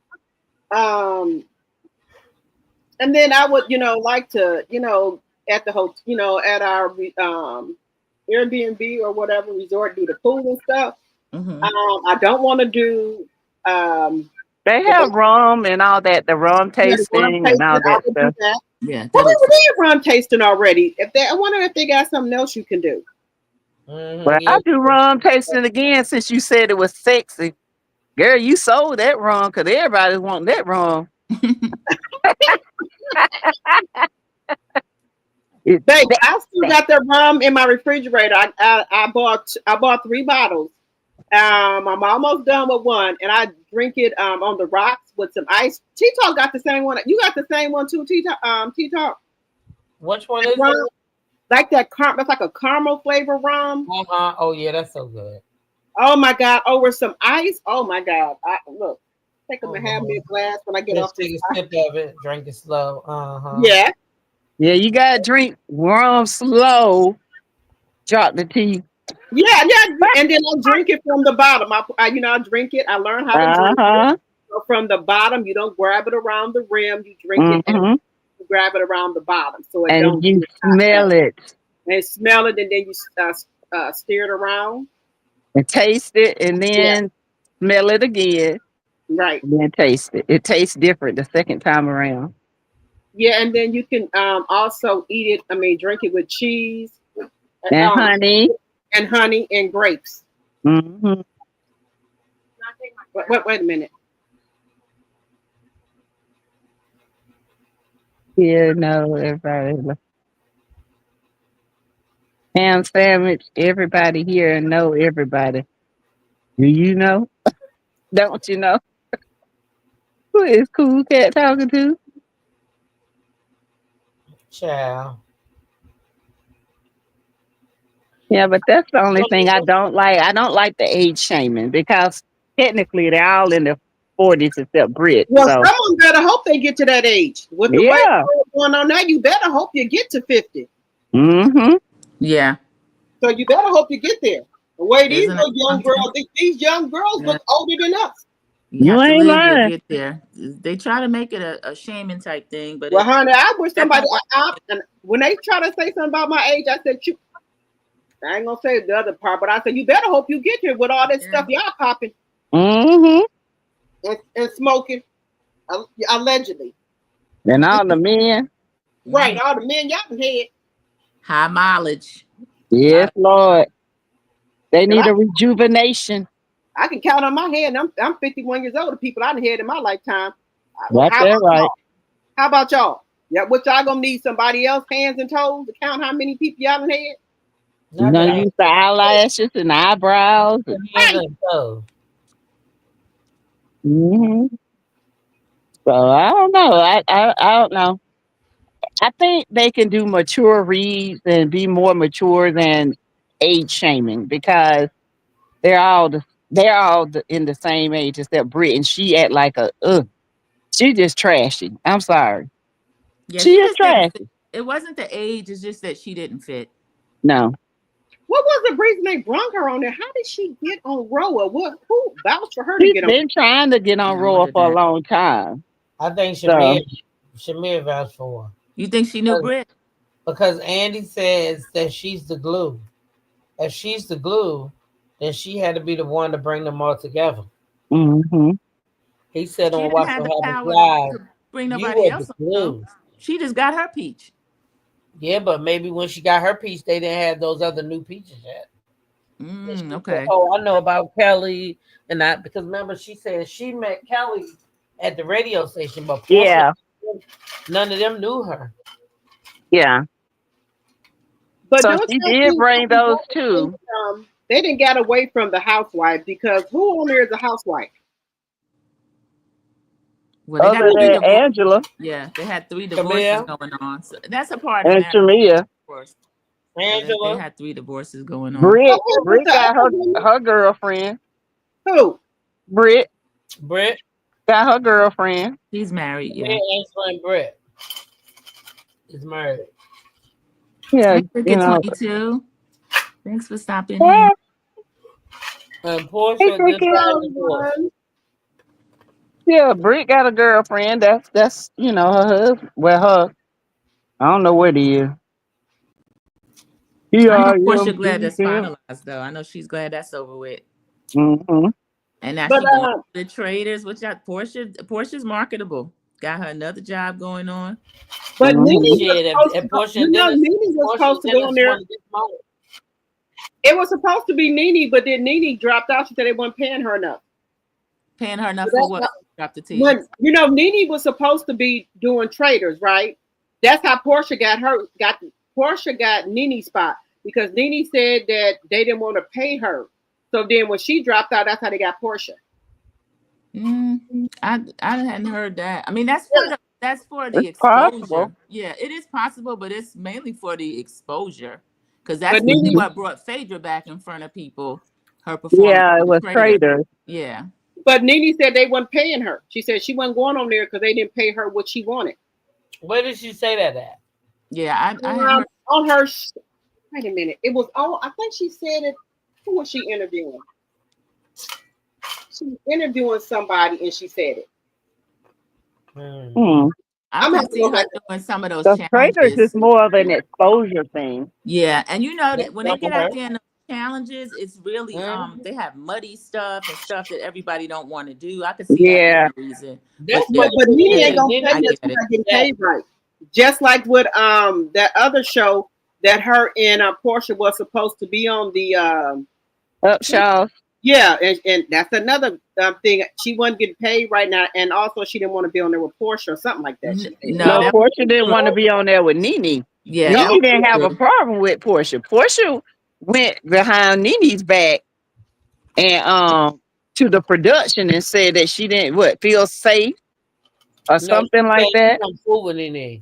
And then I would, like to, at the hotel, at our Airbnb or whatever resort, do the pool and stuff. Mm-hmm. I don't want to do They the have rum and all that, the rum yeah, the rum tasting and tasting. all I that would do stuff. that. Yeah, Well, that we looks. did rum tasting already. I wonder if they got something else you can do. But Yeah. I do rum tasting again since you said it was sexy. Girl, you sold that rum because everybody's wanting that rum. It, Babe, that, I still that. got that rum in my refrigerator. I bought 3 bottles. I'm almost done with one, and I drink it on the rocks with some ice. T Talk got the same one. You got the same one too, T Talk. Which one is Rum, it? like that it's like a caramel flavor rum. Oh yeah, that's so good. Oh my god, over some ice. Oh my god. Look, take them Oh and have me a Lord. glass when I get off Just this. take a sip of it, drink it slow. Yeah, Yeah, you got to drink rum slow, drop the tea. yeah, yeah. And then I drink it from the bottom. I drink it. I learned how to drink it. Uh-huh. So from the bottom. You don't grab it around the rim. You drink it and Mm-hmm. you grab it around the bottom, so it And don't you get hot. smell it And smell it, and then you stir it around. and taste it and Yeah, then smell it again right. and then taste it. It tastes different the second time around. Yeah, and then you can also eat it. I mean, drink it with cheese, And um, honey. and honey and grapes. Mm-hmm. Wait a minute. Yeah, no, everybody. Ham sandwich, everybody here know everybody. Do you know? Don't you know? Who is Cool Cat talking to? Child. Yeah, but that's the only thing I don't like. I don't like the age shaming because technically they're all in their 40s except Brit. Well, So, someone better hope they get to that age. With the way yeah. it's going on now, you better hope you get to 50. Mm-hmm. Yeah, So you better hope you get there. The way these isn't it little young something? girls, these young girls Yeah. look older than us. You You have to ain't live, you'll lying. get there. They try to make it a shaming type thing, but Well, honey, I wish that somebody. don't work. And when they try to say something about my age, I said, "Shoot, I ain't gonna say the other part, but I said you better hope you get here with all this Yeah. stuff y'all popping Mm-hmm. and smoking, allegedly. And all the men, Right, Mhm. all the men y'all done had. High mileage. yes, Lord. They And need a rejuvenation. I can count on my hand. I'm 51 years old. The people I done had in my lifetime. That's How that about right. y'all? How about y'all? Yeah, what y'all gonna need somebody else hands and toes to count how many people y'all done had? You're Not gonna the use the eyelashes and eyebrows. hands Right. and toes. Mm-hmm. So I don't know. I don't know. I think they can do mature reads and be more mature than age shaming because they're all in the same age except Brit, and she act like she just trashy. I'm sorry, Yeah, she she is just didn't fit. trashy. It wasn't the age, it's just that she didn't fit. No, What was the reason they brung her on there? How did she get on Roa? Who vouched for her to she's get on? been trying to get on Yeah, I Roll wondered for a that. long time. I think So Shamir vouched for her. You think she knew Brit? Because Andy says that she's the glue. If she's the glue, then she had to be the one to bring them all together. hmm He said She on didn't Watch have What the Happens power Live, to bring you nobody were the else on, though. glue. She just got her peach. Yeah, but maybe when she got her peach, they didn't have those other new peaches yet. And she said, Okay. "Oh, I know about Kelly," and that because remember she said she met Kelly at the radio station, but Portia, yeah, none of them knew her. yeah. But So don't she you did think bring those too. they didn't get away from the housewife because who on there is a housewife? Well, they got Other three than divorces. Angela Yeah, they had 3 divorces Camille, going on. So that's a part of and marriage, Shamia, of course. So they Angela, had 3 divorces going on. Brit got her girlfriend. Who? Brit Britt, got her girlfriend. She's married, Camille, yeah. Angela, and Britt is married. Yeah, Hey, you Cricket know. 22. Thanks for stopping in. Well, And hey, Portia just Cricket. got divorced. Yeah, Brit got a girlfriend. That's her husband. Well, her. I don't know what he is. I know Portia EIMP glad that's pimp. finalized, though. I know she's glad that's over with. Mm-hmm. And now But she going to the traders, which Portia's marketable. Got her another job going on. Nene was Shit, supposed to if go, Portia you and know, Dennis, Nene was Portia supposed and to go on Dennis there. want to get money. It was supposed to be Nene, but then Nene dropped out. She said they weren't paying her enough. Paying her enough So for that's what? how, Drop the T. when you know Nene was supposed to be doing traders, right? That's how Portia got her. Portia got Nene's spot because Nene said that they didn't want to pay her. So then when she dropped out, that's how they got Portia. I hadn't heard that. I mean, that's for the It's exposure. possible. Yeah, it is possible, but it's mainly for the exposure because that's But really Nene, what brought Phaedra back in front of people. Her performance Yeah, on it the was trader. traders. Yeah. but Nene said they weren't paying her. She said she wasn't going on there because they didn't pay her what she wanted. Where did she say that at? Yeah, I had heard. On her. Wait a minute. It was on. I think she said it. Who was she interviewing? She was interviewing somebody, and she said it. Hmm. I I'm can gonna see go her back. doing some of those The traders is challenges. more of an exposure thing. Yeah, and you know that when they That's get her. out there in the challenges, it's really they have muddy stuff and stuff that everybody don't want to do. I can see that Yeah. being a reason. That's yeah, what But it Nene is. ain't gonna Nene pay I her. get She's it. not getting paid right. Just like with that other show that her and Portia was supposed to be on the Upshaw. yeah, and that's another thing. She wasn't getting paid right now, and also she didn't want to be on there with Portia or something like that. No, No, that Portia didn't want to be on there with Nene. yeah, that Nene didn't was have a true. problem with Portia. Portia went behind Nene's back and to the production and said that she didn't feel safe or No, something like that. I'm fooling in there.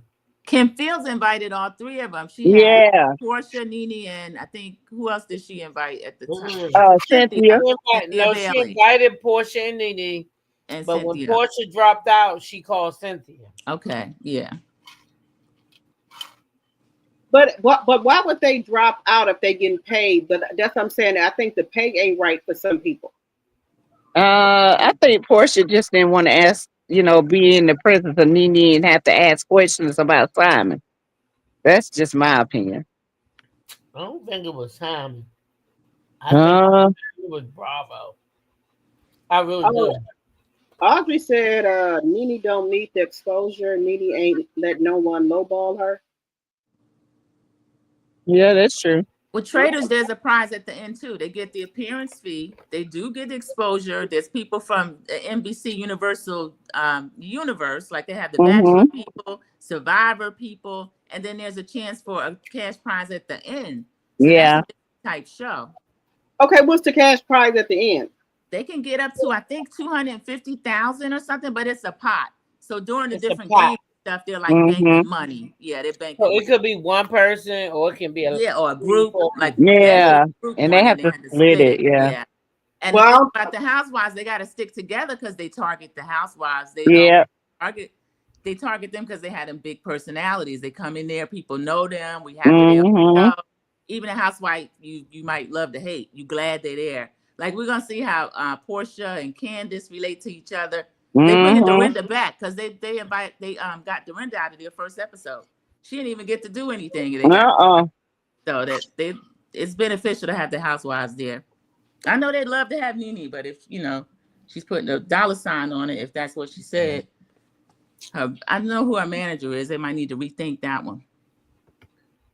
Kim Fields invited all three of them. She had Yeah. Portia, Nene, and I think who else did she invite at the time? Cynthia. No, she Bailey invited Portia and Nene, and but when Cynthia. Portia dropped out, she called Cynthia. Okay, yeah. But why would they drop out if they getting paid? But that's what I'm saying. I think the pay ain't right for some people. I think Portia just didn't want to ask, be in the presence of Nene and have to ask questions about Simon. That's just my opinion. I don't think it was Simon. I think it was Bravo. I really do. Audrey said Nene don't need the exposure. Nene ain't let no one lowball her. Yeah, that's true. With traders, there's a prize at the end too. They get the appearance fee. They do get exposure. There's people from the NBC Universal universe, like they have the Bachelor people, Survivor people, and then there's a chance for a cash prize at the end. So that's a big type show. Okay, what's the cash prize at the end? They can get up to I think 250,000 or something, but it's a pot. So during the different games stuff, they're like banking money. Yeah, they're banking. So it could be one person, or it can be or a group. Like and they have to split it. Yeah. And the thing about the housewives, they got to stick together because they target the housewives. They don't target. They target them because they had them big personalities. They come in there, people know them. We have to even a housewife you might love to hate. You glad they're there. Like we're gonna see how Portia and Candace relate to each other. They bring Dorinda back because they got Dorinda out of their first episode. She didn't even get to do anything. So that it's beneficial to have the housewives there. I know they'd love to have Nene, but if she's putting a dollar sign on it, if that's what she said, I know who our manager is. They might need to rethink that one.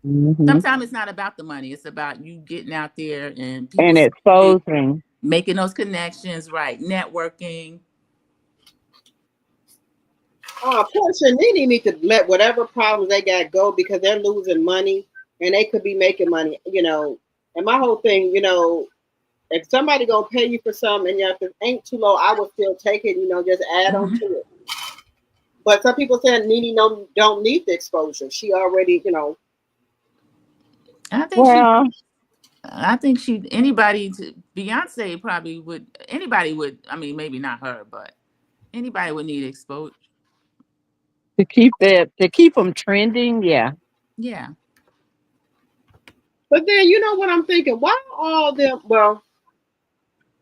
Sometimes it's not about the money; it's about you getting out there and exposing, making those connections, right? Networking. Portia and Nene need to let whatever problems they got go because they're losing money and they could be making money, And my whole thing, if somebody gonna pay you for something, and if it ain't too low, I would still take it. Just add on to it. But some people saying Nene don't need the exposure. She already, I think Beyonce probably would. Anybody would. I mean, maybe not her, but anybody would need exposure to keep them trending. Yeah. But then what I'm thinking? Why are all them? Well,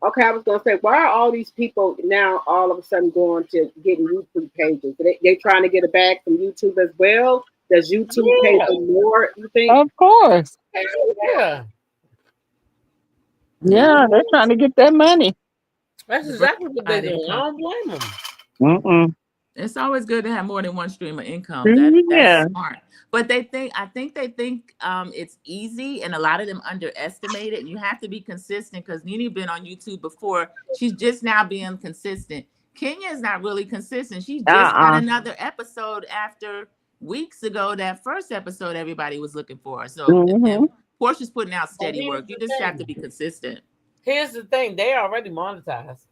okay, I was gonna say, why are all these people now all of a sudden going to getting YouTube pages? They trying to get a bag from YouTube as well. Does YouTube pay them more? You think? Of course. Yeah. Yeah. Yeah, they're trying to get that money. That's exactly what they do. I don't blame them. Mm-mm. It's always good to have more than one stream of income. That's Yeah. smart. But I think they think it's easy, and a lot of them underestimate it. And you have to be consistent because Nene been on YouTube before. She's just now being consistent. Kenya is not really consistent. She just got Uh-uh. another episode after weeks ago. That first episode everybody was looking for. So Mm-hmm. and Portia's putting out steady here's work. the You just have to thing. be consistent. Here's the thing. They already monetized.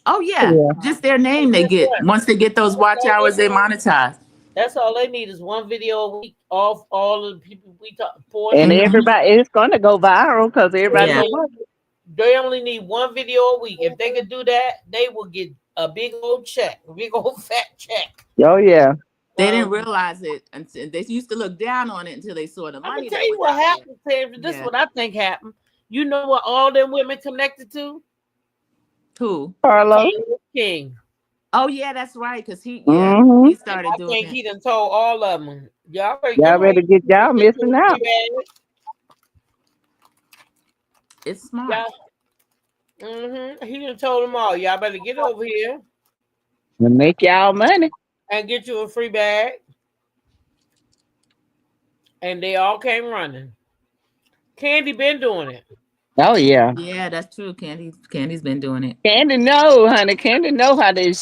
Oh yeah, Yeah. just their name And they guess get. what? Once they get those That's watch all hours, they they need. monetize. That's all they need is one video a week off all of the people we talk. And Portia. Mhm. everybody, it's going to go viral because everybody Yeah. gonna watch it. They only need one video a week. If they could do that, they will get a big old check, a big old fat check. Oh yeah. They didn't Um, realize it until they used to look down on it until they saw the I'm gonna money tell that you was what out there. happened, Sandra. This is Yeah. what I think happened. You know what all them women connected to? Who? Carlos. King. Oh yeah, that's right. Cause he Mm-hmm. he started I doing think it. he done told all of them. Y'all better Y'all better get y'all missing out. It's smart. He done told them all. Y'all better get over here And make y'all money. and get you a free bag. And they all came running. Candy been doing it. Oh yeah. Yeah, that's true. Candy's been doing it. Candy know, honey. Candy know how to.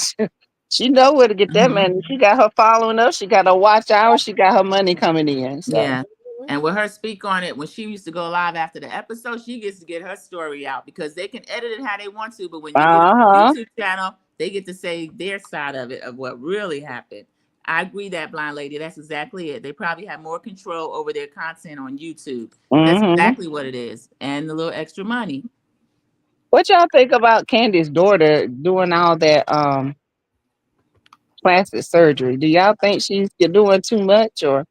She know where to get that Mhm. money. She got her following up. She got her watch hours. She got her money coming in. So Yeah. And with her speak on it, when she used to go live after the episode, she gets to get her story out because they can edit it how they want to. But when you get it on uh-huh. YouTube channel, they get to say their side of it, of what really happened. I agree that blind lady. That's exactly it. They probably have more control over their content on YouTube. That's Mm-hmm. exactly what it is. And the little extra money. What y'all think about Candy's daughter doing all that plastic surgery? Do y'all think she's doing too much or?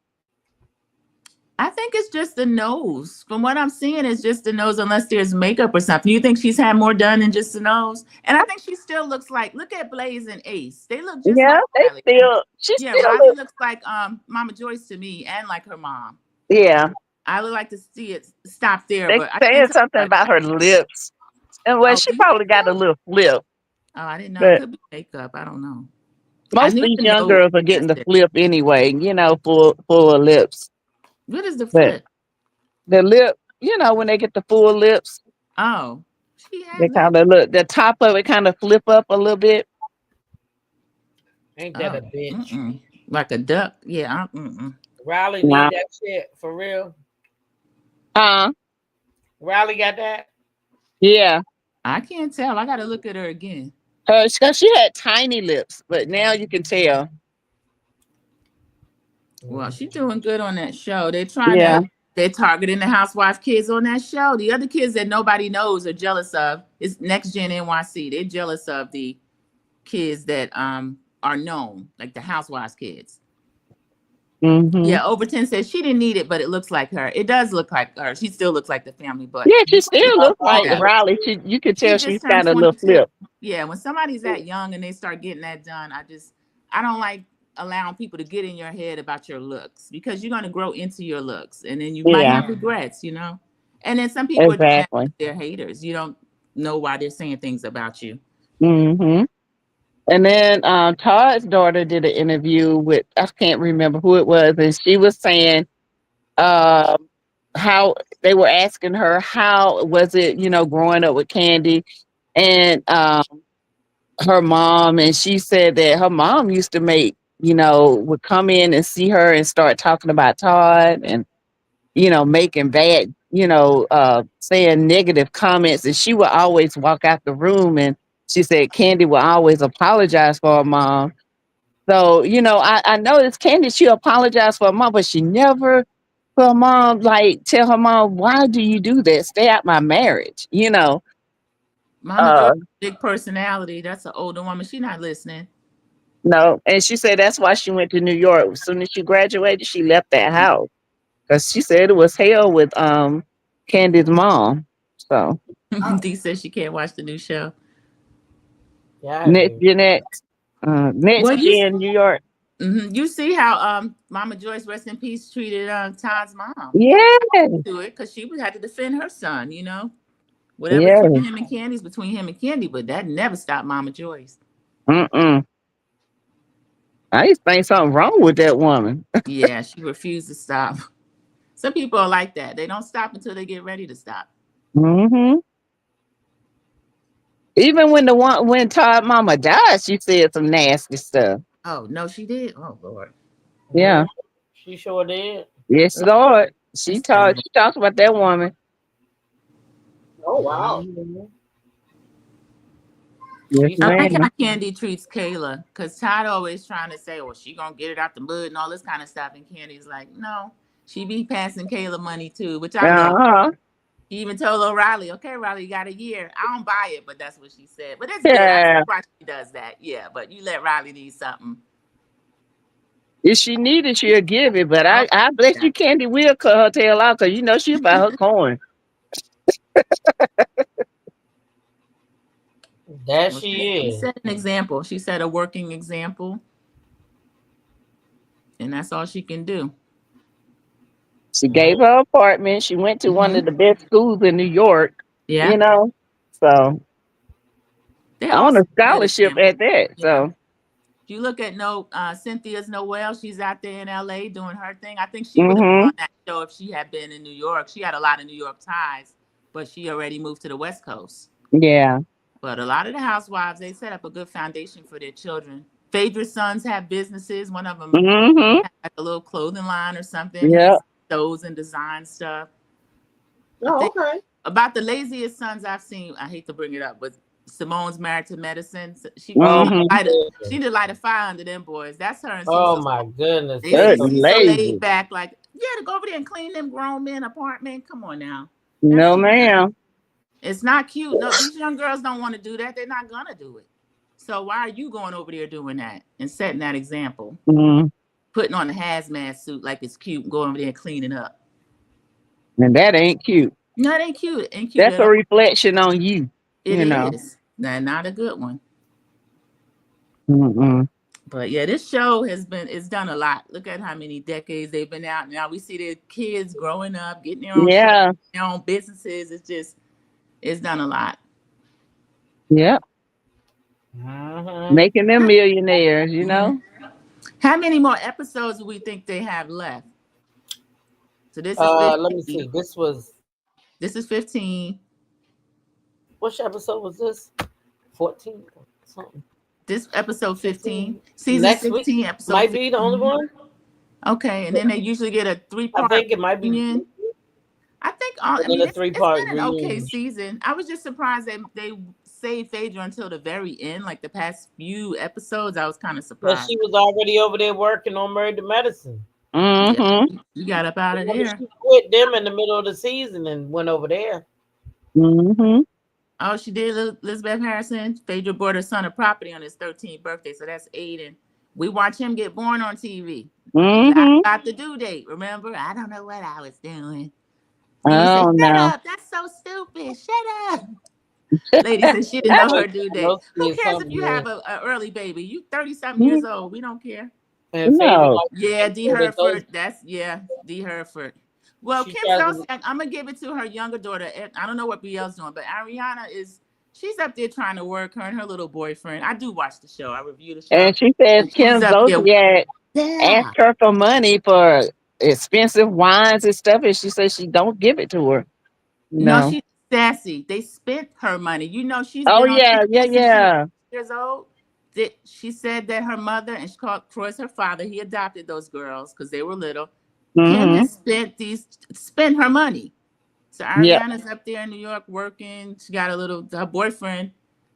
I think it's just the nose. From what I'm seeing, it's just the nose, unless there's makeup or something. You think she's had more done than just the nose? And I think she still looks like, look at Blaze and Ace. They look just Yeah, like they Riley. still. She Yeah, still Riley look. looks like Mama Joyce to me and like her mom. Yeah, I would like to see it stop there, they but I saying can't tell something you. about her lips, and well, Oh, she do you think probably got a so? little flip. Oh, I didn't know. It But could be makeup. I don't know. I most of knew these the young nose. girls are getting the That's it. flip anyway. Full of lips. What is the But flip? the lip, when they get the full lips, Oh, she they had kind lips. of look. The top of it kind of flip up a little bit. Ain't that Oh, a bitch? like a duck. Yeah. Riley Nah. need that shit for real. Uh, Riley got that. yeah. I can't tell. I got to look at her again. Cause she had tiny lips, but now you can tell. Well, she's doing good on that show. They're targeting the housewife kids on that show. The other kids that nobody knows or jealous of is Next Gen NYC. They're jealous of the kids that are known, like the housewives kids. Mm-hmm. Yeah, Overton says she didn't need it, but it looks like her. It does look like her. She still looks like the family, but Yeah, she still looks like Yeah. Riley. You could she tell just she's turned got a little 22. flip. Yeah, when somebody's that young and they start getting that done, I don't like allowing people to get in your head about your looks because you're going to grow into your looks and then you might Yeah. have regrets, And then some people are doing that Exactly. because they're haters. You don't know why they're saying things about you. Mm-hmm. And then Todd's daughter did an interview with, I can't remember who it was, and she was saying how they were asking her how was it, growing up with Candy and her mom, and she said that her mom used to would come in and see her and start talking about Todd and making bad, saying negative comments, and she would always walk out the room, and she said Candy would always apologize for her mom. So, I noticed Candy, she apologized for her mom, but she never for her mom, tell her mom, why do you do that? Stay out my marriage, Mama Joyce, big personality. That's an older woman. She's not listening. No. And she said that's why she went to New York. As soon as she graduated, she left that house. Because she said it was hell with Candy's mom. So Dee says she can't watch the new show. Yeah. next Gen New York. You see how Mama Joyce, rest in peace, treated Todd's mom. Yeah. To it because she had to defend her son. Whatever's Yeah. between him and Candy's between him and Candy, but that never stopped Mama Joyce. Mm-mm. I used to think something wrong with that woman. Yeah, she refused to stop. Some people are like that. They don't stop until they get ready to stop. Mm-hmm. Even when Todd Mama died, she said some nasty stuff. Oh no, she did. Oh Lord, Yeah. She sure did. Yes, Lord. that's terrible. She talked about that woman. Oh wow. Mhm. Yes, She I said, like ma'am. how Candy treats Kayla, because Todd always trying to say, "Well, she gonna get it out the mud and all this kind of stuff," and Candy's like, "No, she be passing Kayla money too," which I love. Uh-huh. He even told O'Reilly, "Okay, Riley, you got a year." I don't buy it, but that's what she said. But it's good. I see Yeah. why she does that. Yeah, but you let Riley need something. If she needed, she'll give it. But Oh, I bless yeah. you, Candy will cut her tail off because you know she about her coin. that Well, she she is. set an example. She set a working example, and that's all she can do. She Mhm. gave her apartment. She went to one Hmm. of the best schools in New York, Yeah, you know. So they're on also a a good scholarship example. at that. Yeah. So If you look at Cynthia's Noel, she's out there in LA doing her thing. I think she would have been hmm on that show if she had been in New York. She had a lot of New York ties, but she already moved to the West Coast. yeah. But a lot of the housewives, they set up a good foundation for their children. Phaedra's sons have businesses. One of them hmm has like a little clothing line or something. Yep. He sews and designs stuff. I Oh, think okay. about the laziest sons I've seen. I hate to bring it up, but Simone's married to medicine. So she Oh need to hmm my light a she goodness. need to light a fire under them boys. That's her and Oh Cecil. my goodness. They They say Good so she's so laid lazy. back, like, yeah, to go over there and clean them grown men apartment. Come on now. That's No, too much. ma'am. It's not cute. No, these young girls don't want to do that. They're not gonna do it. So why are you going over there doing that and setting that example? Mm. Putting on a hazmat suit like it's cute and going over there and cleaning up. And that ain't cute. No, it ain't cute. It ain't cute That's at a all. reflection on you. It You know. is. Not a good one. Mm-mm. But yeah, this show it's done a lot. Look at how many decades they've been out. Now we see their kids growing up, getting their own show, Yeah. their own businesses. It's done a lot. Yep. Mhm. Making them millionaires, you Mhm. know. How many more episodes do we think they have left? So this is Let me 15. see. This was This is 15. which episode was this? 14 something. This episode 15. 15. Season Next week 16, episode might be the only 15. one. Okay, and then they usually get a I three-part think it might be reunion. I think I and then mean a three it's part been an okay reunion. season. I was just surprised they saved Phaedra until the very end, like the past few episodes. I was kind of But surprised. she was already over there working on Married to Medicine. Yeah, Mm-hmm. you got up out of Remember, there. she quit them in the middle of the season and went over there. Mm-hmm. Oh, she did. Elizabeth Harrison. Phaedra bought her son a property on his 13th birthday, so that's Aiden. We watch him get born on TV. Laugh Mm-hmm. about the due date. Remember? I don't know what I was doing. And you say, Oh "Shut no. up! That's so stupid. Shut up." Lady said she didn't know her due I know date. she Who did cares if something you have there. a early baby? You 30-something years old. We don't care. And Phaedra No. like to Yeah, make D sure that those Hereford. That's D Hereford. Well, she Kim tries to Zolciak, I'm gonna give it to her younger daughter. I don't know what BL's doing, but Ariana she's up there trying to work. Her and her little boyfriend. I do watch the show. I review the show, And she says and she's Kim up there. Zolciak Yeah. asked her for money for expensive wines and stuff, and she says she don't give it to her. No, No. she's sassy. They spent her money. You know, she's Oh been on yeah, yeah, TV since she was yeah. years old. That she said that her mother, and she called Troy's her father. He adopted those girls because they were little. Kim Mm-hmm. has spent her money. So Yeah. Ariana's up there in New York working. She got her boyfriend.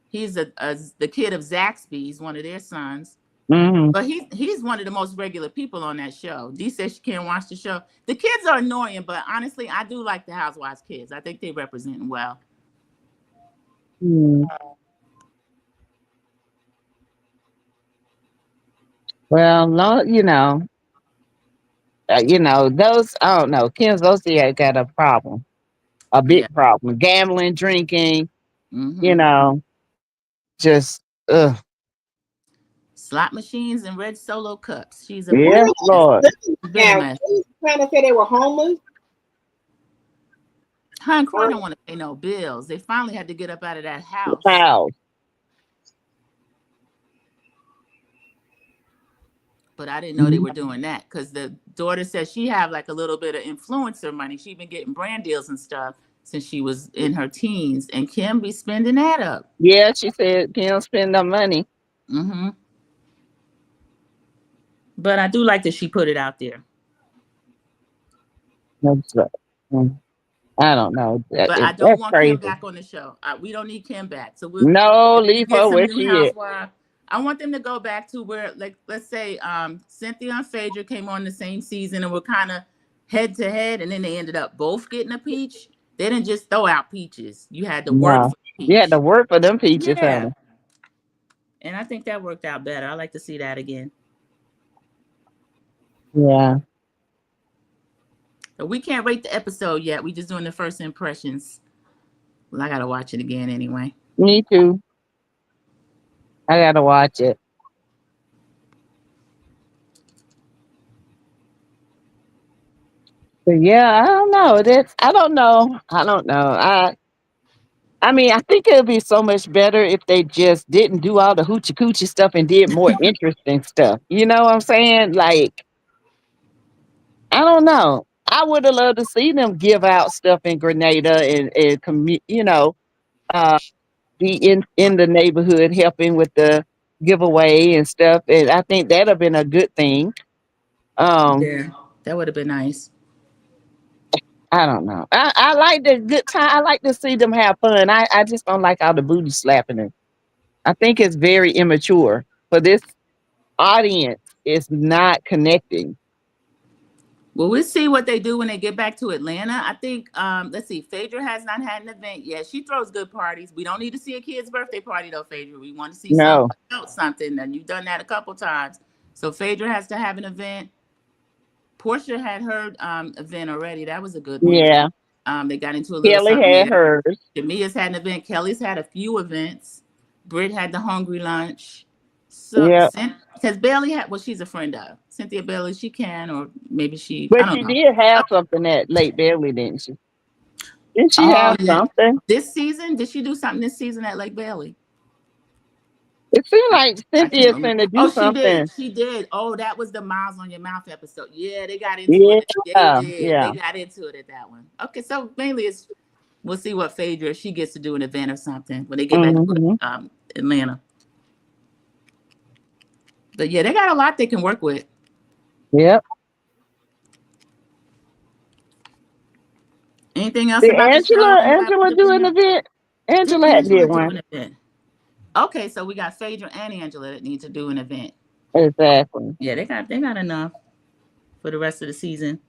He's the kid of Zaxby. He's one of their sons. Mm-hmm. But he's one of the most regular people on that show. Dee says she can't watch the show. The kids are annoying, but honestly, I do like the Housewives kids. I think they represent well. Mm. Well, no, those I don't know. Kim Zolciak got a problem, a Yeah. big problem. Gambling, drinking, you Mm-hmm. know, just Slot machines and red Solo cups. She's a Where big yes, is mess. Lord. She's been a now? mess. They trying to say they were homeless. Her and Croy don't want to pay no bills. They finally had to get up out of that house. Wow. But I didn't know they were doing that because the daughter says she have like a little bit of influencer money. She been getting brand deals and stuff since she was in her teens, and Kim be spending that up. Yeah, she said Kim spend no money. Mm-hmm. But I do like that she put it out there. That's I don't know. But I don't That's want Kim crazy. back on the show. We don't need Kim back. So No, if we leave get her some where new she is. housewives. I want them to go back to where, like, let's say Cynthia and Phaedra came on the same season and were kind of head to head, and then they ended up both getting a peach. They didn't just throw out peaches. You had to work No, for the you had peach. to work for them peaches, Yeah. honey. And I think that worked out better. I like to see that again. Yeah. But we can't rate the episode yet. We just doing the first impressions. Well, I gotta watch it again anyway. Me too. I gotta watch it. But yeah, I don't know. I don't know. I don't know. I mean, I think it would be so much better if they just didn't do all the hoochie coochie stuff and did more interesting stuff. You know what I'm saying? Like, I don't know. I would have loved to see them give out stuff in Grenada and uh, be in the neighborhood helping with the giveaway and stuff. And I think that'd have been a good thing. Yeah, that would have been nice. I don't know. I like the good time. I like to see them have fun. I just don't like all the booty slapping. And I think it's very immature for this audience. It's not connecting. Well, we'll see what they do when they get back to Atlanta. I think, let's see, Phaedra has not had an event yet. She throws good parties. We don't need to see a kid's birthday party, though, Phaedra. We want to see No. something, and you've done that a couple times. So Phaedra has to have an event. Portia had her event already. That was a good one. Yeah. They got into a little Kelly something had there. hers. Jamia's had an event. Kelly's had a few events. Britt had the hungry lunch. So, Yeah. because Bailey had, well, she's a friend of Cynthia Bailey. She can, or maybe she, I But don't she know. did have something at Lake Bailey, didn't she? Did she Oh, have yeah. something? This season, did she do something this season at Lake Bailey? It seemed like I can't Cynthia's remember. finna do Oh, she something. did. She did. Oh, that was the Miles on Your Mouth episode. Yeah, they got into Yeah. it. They did. Yeah. They got into it at that one. Okay, so mainly we'll see what Phaedra, if she gets to do an event or something when they get back to Atlanta. But yeah, they got a lot they can work with. Yep. Anything else Did about the show? Angela do an event? Angela had Angela did do one. an event. Okay, so we got Phaedra and Angela that need to do an event. Exactly. Yeah, they got enough for the rest of the season.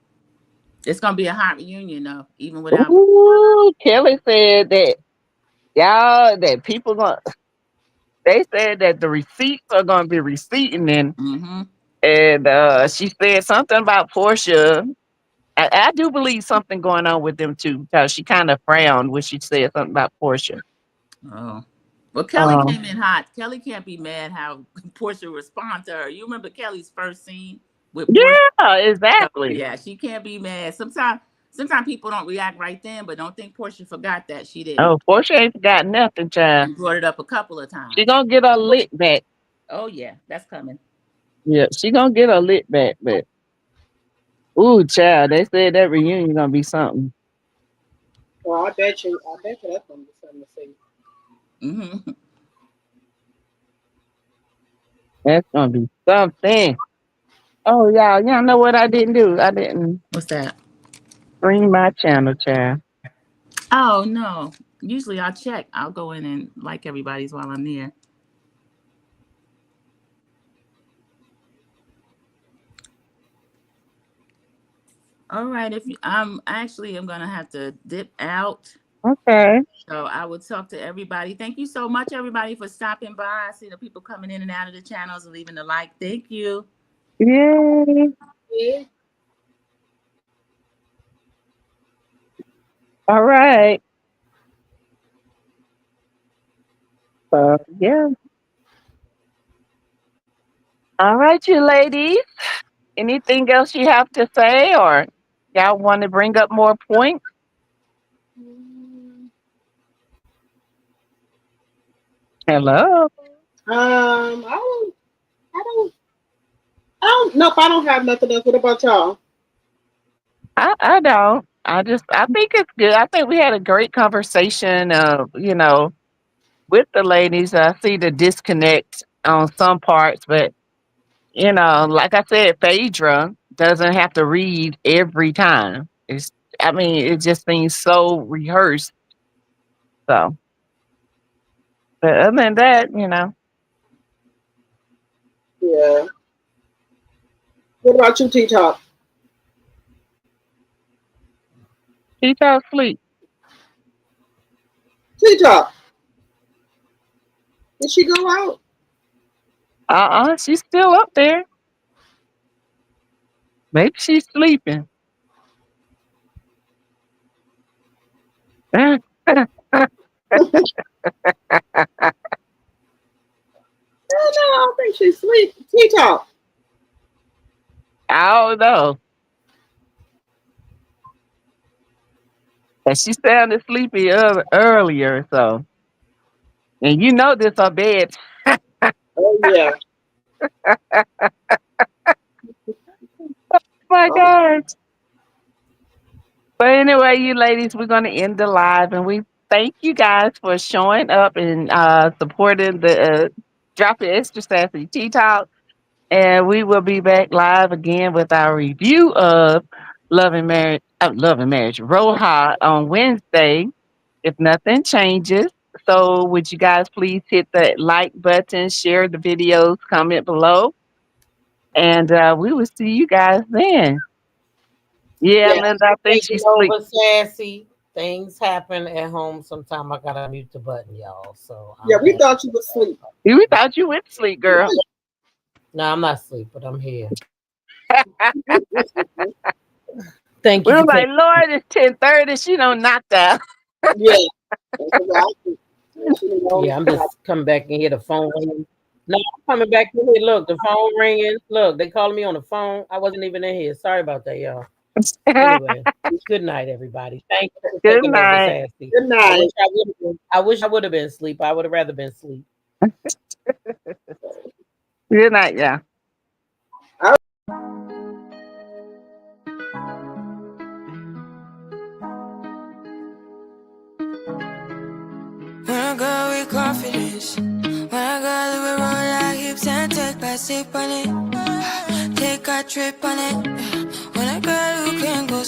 It's gonna be a hot reunion though, even without. Ooh, Kelly said that that people they said that the receipts are gonna be receipting and she said something about Portia. I do believe something going on with them too, because she kind of frowned when she said something about Portia. Oh. Well, Kelly came in hot. Kelly can't be mad how Portia respond to her. You remember Kelly's first scene with Portia? Yeah, exactly. So, yeah, she can't be mad. Sometimes people don't react right then, but don't think Portia forgot that. She didn't. Oh, Portia ain't forgot nothing, child. And brought it up a couple of times. She gonna get her lick back. Oh yeah, that's coming. Yeah, she gonna get her lick back, but ooh, child, they said that reunion gonna be something. Well, I bet you that's gonna be something to see. Mm-hmm. That's gonna be something. Oh, y'all know what I didn't do? I didn't What's that? stream my channel, child. Oh no. Usually I'll check. I'll go in and like everybody's while I'm there. All right. I'm gonna have to dip out. Okay. So I will talk to everybody. Thank you so much, everybody, for stopping by. I see the people coming in and out of the channels and leaving the like. Thank you. Yay. Yeah. All right. Yeah. All right, you ladies. Anything else you have to say, or y'all want to bring up more points? Hello. I don't. Nope, I don't have nothing else. What about y'all? I don't. I think it's good. I think we had a great conversation. With the ladies. I see the disconnect on some parts, but like I said, Phaedra doesn't have to read every time. It just seems so rehearsed. So, but other than that, Yeah. What about you, T Top? she fell asleep. T Top, did she go out? She's still up there. Maybe she's sleeping. I Oh, no, I don't think she's asleep. T Top. don't know. And she sounded sleepy earlier, so. And this her bed. Oh yeah. My Oh, God. But anyway, you ladies, we're going to end the live, and we thank you guys for showing up and supporting the Drop Your Extra Sassy Tea Talk. And we will be back live again with our review of Love and Marriage, Roll Hot on Wednesday, if nothing changes. So would you guys please hit the like button, share the videos, comment below, and we will see you guys then. Yeah, yeah. Linda, I think Taking she's asleep. over Sassy. Things happen at home. Sometimes I gotta mute the button, y'all. So Yeah, I'm we back. thought you was asleep. We thought you went to sleep, girl. No, I'm not asleep, but I'm here. Thank We you were for like, taking. Lord, it's 10:30. She don't knock out. Yeah. That's what I think. Yeah, I'm just coming back and hear the phone ringing. No, I'm coming back in here. Look, the phone ringing. Look, they calling me on the phone. I wasn't even in here. Sorry about that, y'all. Anyway, good night, everybody. Thank you for Good taking over, night. Sassy. Good night. I wish I would have been asleep. I would have rather been asleep. Good night, yeah. When I go with confidence, when I go with roll like hips and take back sip on it, take a trip on it. When I go, you can go